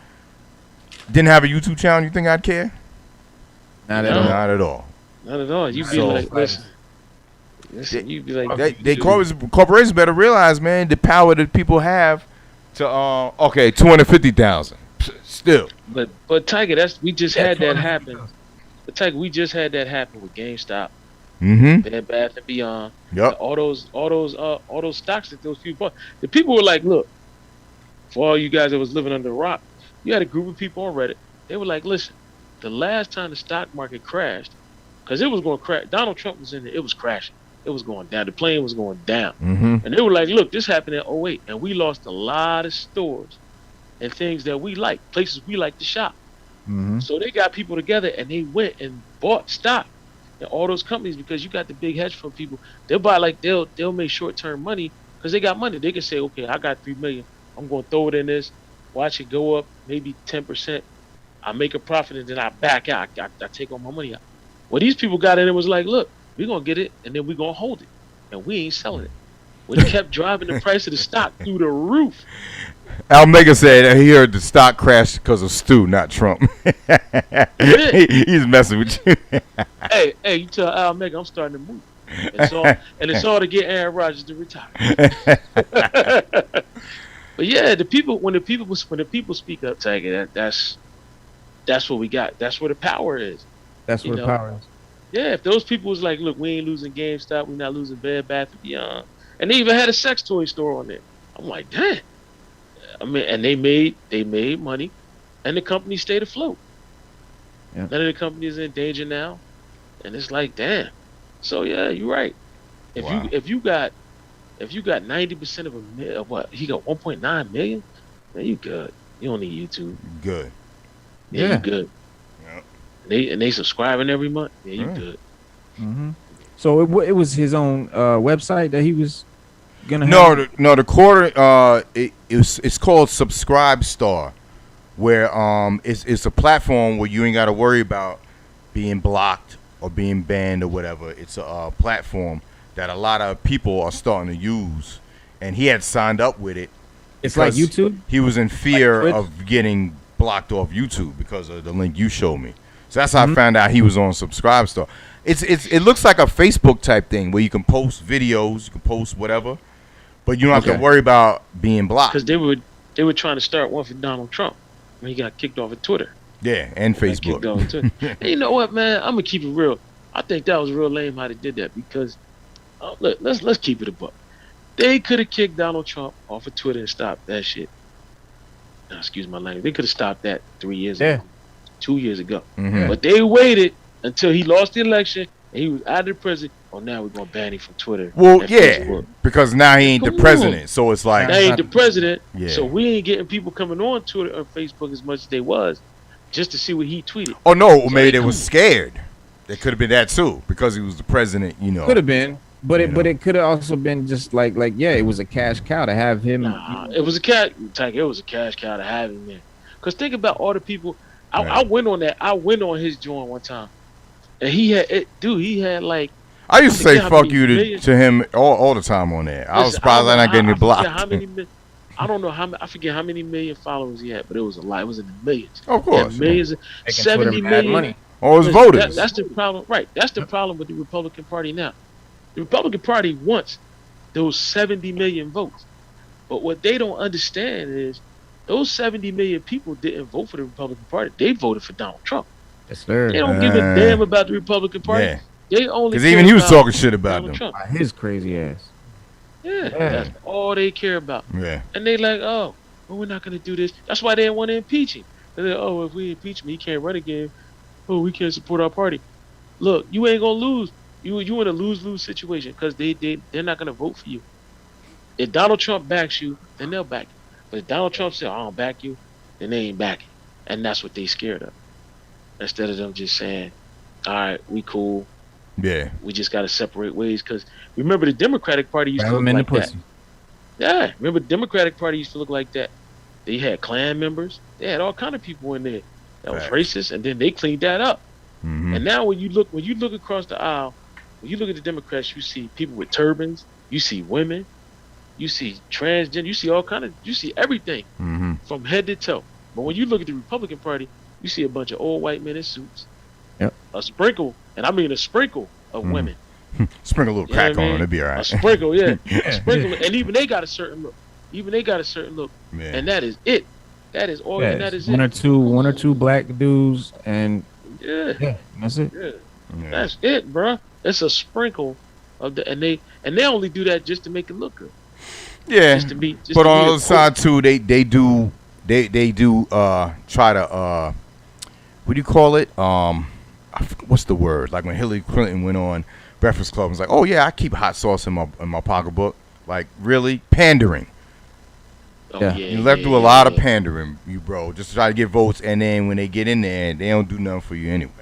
didn't have a YouTube channel, you think I'd care? Not at all. Not at all. Not at all. You'd be like, listen. You'd be like, they corporations better realize, man, the power that people have to 250,000 still. But Tiger, we just had that happen. But Tiger, we just had that happen with GameStop. Bed Bath and Beyond. Yep. All those stocks that those people bought. The people were like, look, for all you guys that was living under a rock, you had a group of people on Reddit. They were like, listen, the last time the stock market crashed, because it was going to crash. Donald Trump was in it. It was crashing. It was going down. The plane was going down. Mm-hmm. And they were like, look, this happened in 2008. And we lost a lot of stores and things that we like, places we like to shop. Mm-hmm. So they got people together and they went and bought stock in all those companies, because you got the big hedge fund people. They'll buy, like, they'll make short-term money because they got money. They can say, okay, I got $3 million. I'm going to throw it in this, watch it go up maybe 10%. I make a profit and then I back out. I take all my money out. Well, these people got in and was like, look, we're going to get it and then we're going to hold it. And we ain't selling it. Well, he kept driving the price of the stock through the roof. Almega said that he heard the stock crash because of Stu, not Trump. He's messing with you. hey, you tell Almega I'm starting to move. It's all to get Aaron Rodgers to retire. But yeah, when the people speak up, Tiger, that's what we got. That's where the power is. That's where the power is. Yeah, if those people was like, look, we ain't losing GameStop, we're not losing Bed Bath & Beyond, and they even had a sex toy store on there. I'm like, damn. I mean, and they made money, and the company stayed afloat. Yeah. None of the companies are in danger now, and it's like, damn. So yeah, you're right. If you got 90% of what he got 1.9 million, man, you good. You don't need YouTube. Good. Yeah, you good. Yep. They subscribing every month. Yeah, you good. Mm-hmm. So it was his own website that he was gonna have? No, the quarter it's called Subscribe Star, where it's a platform where you ain't got to worry about being blocked or being banned or whatever. It's a platform that a lot of people are starting to use, and he had signed up with it. It's like YouTube? He was in fear of getting blocked off YouTube because of the link you showed me. So that's how I found out he was on Subscribe Star. It looks like a Facebook type thing where you can post videos, you can post whatever, but you don't have to worry about being blocked. Because they were trying to start one for Donald Trump when he got kicked off of Twitter. Yeah, and Facebook. And you know what, man? I'm gonna keep it real. I think that was real lame how they did that, because look, let's keep it a buck. They could have kicked Donald Trump off of Twitter and stopped that shit. Now, excuse my language. They could have stopped that 3 years ago, 2 years ago. Mm-hmm. But they waited until he lost the election and he was out of the president. Oh, now we're gonna ban him from Twitter. Well, yeah, Facebook. Because now he ain't the president, so it's like now he ain't the president. Yeah. So we ain't getting people coming on Twitter or Facebook as much as they was, just to see what he tweeted. Oh no, so maybe they was scared. They could have been that too, because he was the president. You know, could have been, but it could have also been just like it was a cash cow to have him. Nah, it was a cash cow to have him there. Because think about all the people. I went on that. I went on his joint one time, and he had like. I used to say fuck you to him all the time on there. I was surprised I'm not getting blocked. I don't know I forget how many million followers he had, but it was a lot. It was in the millions. Of course. Millions. 70 million. Money. All his voters. That's the problem. Right. That's the problem with the Republican Party now. The Republican Party wants those 70 million votes. But what they don't understand is those 70 million people didn't vote for the Republican Party. They voted for Donald Trump. Yes, sir. They don't give a damn about the Republican Party. Yeah. They only because even he was talking shit about them. His crazy ass. Yeah, that's all they care about. Yeah. And they like, oh, well, we're not going to do this. That's why they didn't want to impeach him. They're like, oh, if we impeach him, he can't run again. Oh, we can't support our party. Look, you ain't going to lose. You in a lose-lose situation, because they're not going to vote for you. If Donald Trump backs you, then they'll back you. But if Donald Trump says, I don't back you, then they ain't backing. And that's what they scared of. Instead of them just saying, all right, we cool. Yeah. We just got to separate ways. Because remember, the Democratic Party used to look like that. Yeah, remember the Democratic Party used to look like that. They had Klan members. They had all kind of people in there that was racist, and then they cleaned that up. Mm-hmm. And now when you look across the aisle, when you look at the Democrats, you see people with turbans, you see women, you see transgender, you see you see everything from head to toe. But when you look at the Republican Party, you see a bunch of old white men in suits. Yep. A sprinkle of women. Sprinkle a little crack on them, it'd be all right. A sprinkle, yeah. A sprinkle, and even they got a certain look. Yeah. And that is it. That is all. And that is one or two black dudes, and that's it. Yeah. That's it, bro. It's a sprinkle of and they only do that just to make it look good. Yeah. But on the other side too, they do try to what do you call it? what's the word? Like when Hillary Clinton went on Breakfast Club and was like, "Oh yeah, I keep hot sauce in my pocketbook." Like really pandering. You left through a lot of pandering, you bro, just to try to get votes, and then when they get in there, they don't do nothing for you anyway.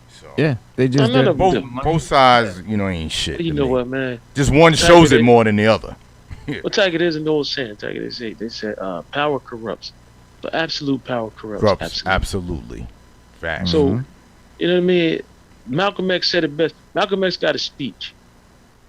So they just both sides, ain't shit. You know what, man? Just one shows it more than the other. Well, Tiger, there's an old saying. Tiger, they said, power corrupts, but absolute power corrupts. Absolutely. Fact. So, you know what I mean? Malcolm X said it best. Malcolm X got a speech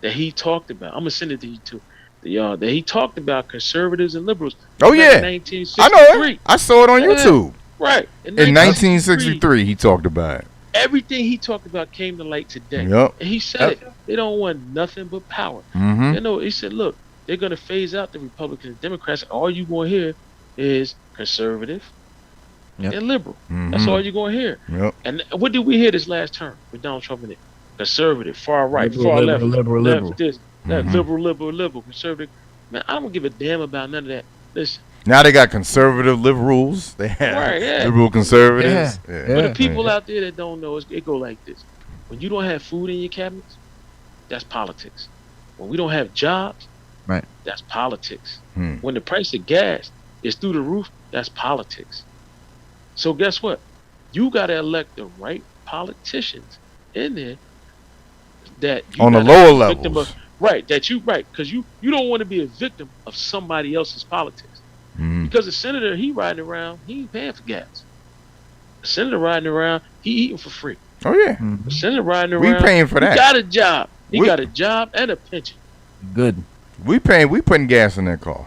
that he talked about. I'm gonna send it to you too. That he talked about conservatives and liberals. Oh yeah, I know it. I saw it on YouTube. Right. In 1963, he talked about it. Everything he talked about came to light today. Yep. And he said it. They don't want nothing but power. He said, look, they're gonna phase out the Republicans and Democrats. And all you're gonna hear is conservative and liberal. That's all you're gonna hear. And what did we hear this last term with Donald Trump in it? Conservative, far right, far left, liberal. This, that, liberal, conservative. Man, I don't give a damn about none of that. Listen. Now they got conservative liberals. They have liberal conservatives. But the people out there that don't know, it go like this. When you don't have food in your cabinets, that's politics. When we don't have jobs, that's politics. When the price of gas is through the roof, that's politics. So guess what? You got to elect the right politicians in there that you on the lower levels. Because you don't want to be a victim of somebody else's politics. Because the senator, he riding around, he ain't paying for gas. The senator riding around, he eating for free. Oh yeah. The senator riding around, we paying for that. He got a job. He got a job and a pension. Good. We putting gas in that car.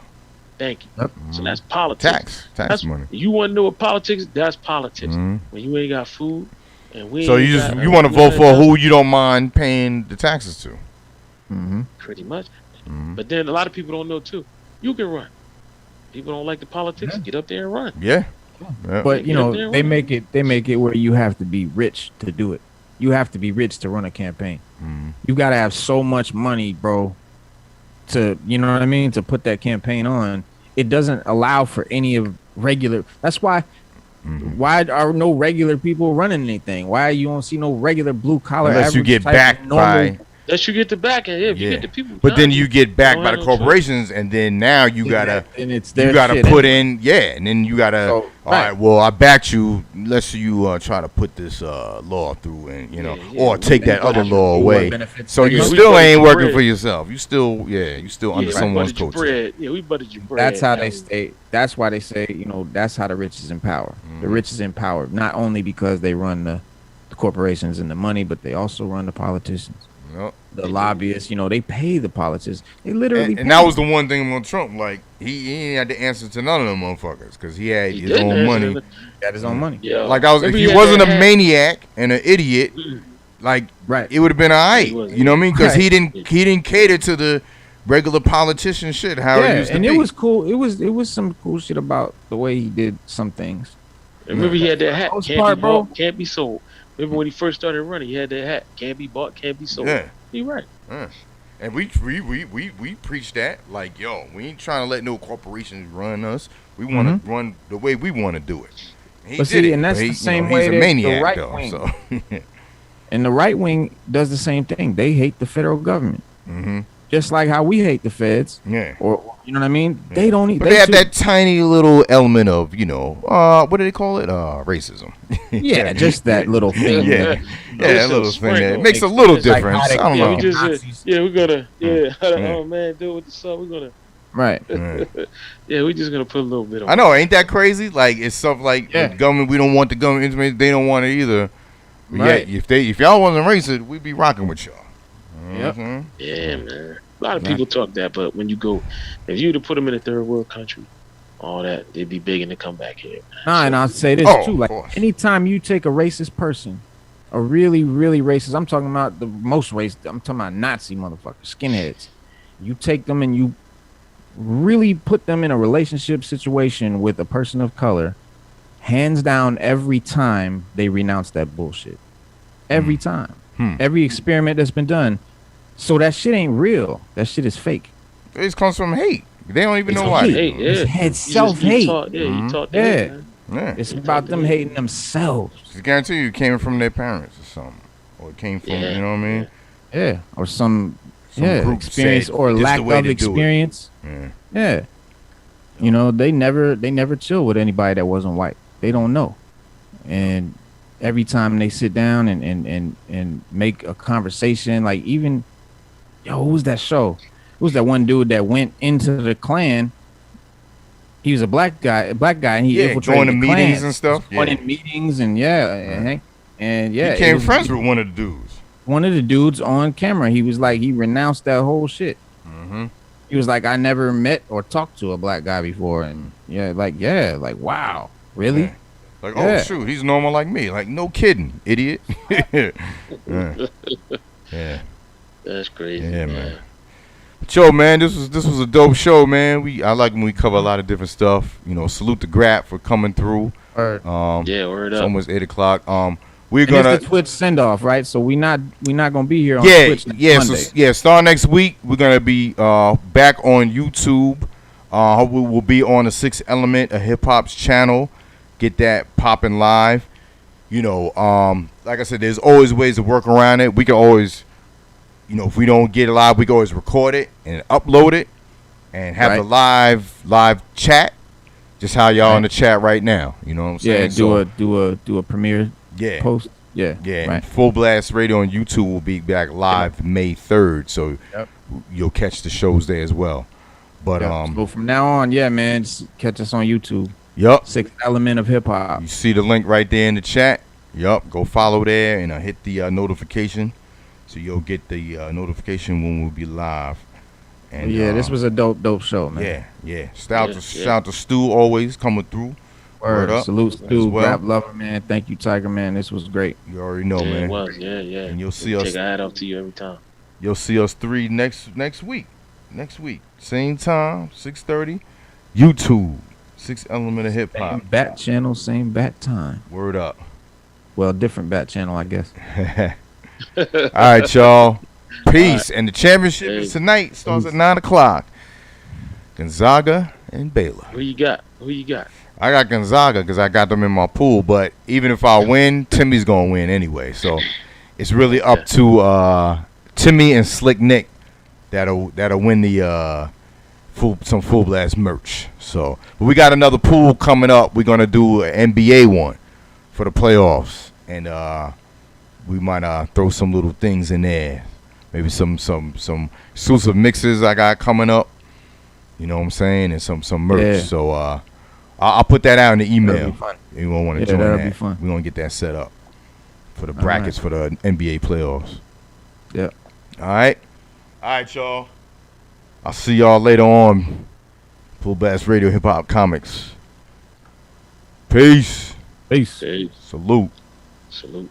Thank you. Yep. So that's politics. Tax money. You want to know what politics? That's politics. When you ain't got food, and we. So you want to vote for who you don't mind paying the taxes to. Pretty much. But then a lot of people don't know too. You can run. People don't like the politics. Get up there and run. Yeah. But they make it where you have to be rich to do it. You have to be rich to run a campaign. You got to have so much money, bro, to to put that campaign on. It doesn't allow for any of regular. That's why. Why are no regular people running anything? Why you don't see no regular blue collar? Unless you get backed by. That you get the back end, you get the people. But then you get backed by the corporations, and then now you gotta put in, and then you gotta. All right, well, I backed you. Let's you try to put this law through, and or take that other law away. So you still ain't working for yourself. You still under someone's coattail. Yeah, we buttered your bread. That's how they stay. That's why they say, that's how the rich is in power. The rich is in power, not only because they run the corporations and the money, but they also run the politicians. The lobbyists, they pay the politicians. They literally and that was the one thing about Trump. Like he ain't had the answer to none of them motherfuckers because he had his own money. He had his own money. Yeah. Like if he wasn't a maniac and an idiot, it would have been alright. You know what I mean? Because he didn't cater to the regular politician shit. How it used to be. It was cool. It was some cool shit about the way he did some things. Remember he had that hat. Can't be bought, can't be sold. Remember when he first started running, he had that hat. Can't be bought, can't be sold. Yeah. You're right. And we preach that. Like, yo, we ain't trying to let no corporations run us. We want to run the way we want to do it. And that's the same way he's a maniac, the right though, wing. so. And the right wing does the same thing. They hate the federal government. Just like how we hate the feds. Yeah. Or you know what I mean? They don't But they have that tiny little element of, what do they call it? Racism. Yeah, just that little thing. Yeah, that little thing. It makes a little difference. I don't know. We're gonna, oh man, do it with the song. We're gonna. Right. We're just gonna put a little bit on. I know, ain't that crazy? Like it's stuff like the government. We don't want the government information. They don't want it either. But if y'all wasn't racist, we'd be rocking with y'all. Yeah, man. A lot of people talk that, but when you go, if you were to put them in a third world country, all that, they'd be begging to come back here. And I'll say this too: like anytime you take a racist person, a really, really racist, I'm talking about the most racist. I'm talking about Nazi motherfuckers, skinheads. You take them and you really put them in a relationship situation with a person of color. Hands down, every time they renounce that bullshit. Every time, every experiment that's been done. So that shit ain't real. That shit is fake. It comes from hate. They don't even know why. It's self-hate. You taught that. Yeah. It's about them hating themselves. I guarantee you it came from their parents or something. Or it came from, you know what I mean? Yeah. Or some group experience said, or "This lack the way of to do it." experience. Yeah. You know, they never chill with anybody that wasn't white. They don't know. And every time they sit down and make a conversation, like even, who was that show? Who was that one dude that went into the Klan? He was a black guy, and he infiltrated going to the meetings Klan. and stuff. Going in meetings and and he became friends with one of the dudes. One of the dudes on camera. He was like, he renounced that whole shit. Mm-hmm. He was like, I never met or talked to a black guy before, and like wow, really? Yeah. Like, oh shoot, he's normal like me. Like, no kidding, idiot. Yeah. That's crazy. Yeah, man. But yo, man, this was a dope show, man. I like when we cover a lot of different stuff. You know, salute to Grap for coming through. Word up. It's almost 8:00. We're and gonna it's the Twitch send off, right? So we not gonna be here on Twitch next Monday. Start next week. We're gonna be back on YouTube. We will be on the Sixth Element of Hip Hop's channel. Get that popping live. You know, like I said, there's always ways to work around it. We can always, you know, if we don't get it live, we can always record it and upload it and have the live chat. Just how y'all in the chat right now. You know what I'm saying? Yeah, do a premiere post. Yeah. Right. Fullblast Radio on YouTube will be back live May 3rd, so you'll catch the shows there as well. But so from now on, man, just catch us on YouTube. Yup. Sixth Element of Hip Hop. You see the link right there in the chat. Yup. Go follow there and hit the notification, so you'll get the notification when we'll be live. And this was a dope show, man. Yeah. Shout out to Stu always coming through. Word up. Salute Stu, Grap Luva, man. Thank you, Tiger, man. This was great. You already know, man. It was, yeah. And you'll see us. Take a hat off to you every time. You'll see us 3 next week. Next week, same time, 6:30. YouTube, Sixth Element of Hip Hop. Same bat channel, same bat time. Word up. Well, different bat channel, I guess. All right, y'all. Peace. And the championship is tonight. Starts at 9:00. Gonzaga and Baylor. Who you got? I got Gonzaga because I got them in my pool. But even if I win, Timmy's gonna win anyway. So it's really up to Timmy and Slick Nick that'll win the some Full Blast merch. So, but we got another pool coming up. We're gonna do an NBA one for the playoffs, and we might throw some little things in there. Maybe some exclusive mixes I got coming up. You know what I'm saying? And some merch. Yeah. So I'll put that out in the email. That'll be fun. You won't want to join that'll that. Be fun. We're gonna get that set up for the brackets for the NBA playoffs. Yeah. All right, y'all. I'll see y'all later on. Fullblast Radio, Hip Hop Comics. Peace. Peace. Salute. Salute.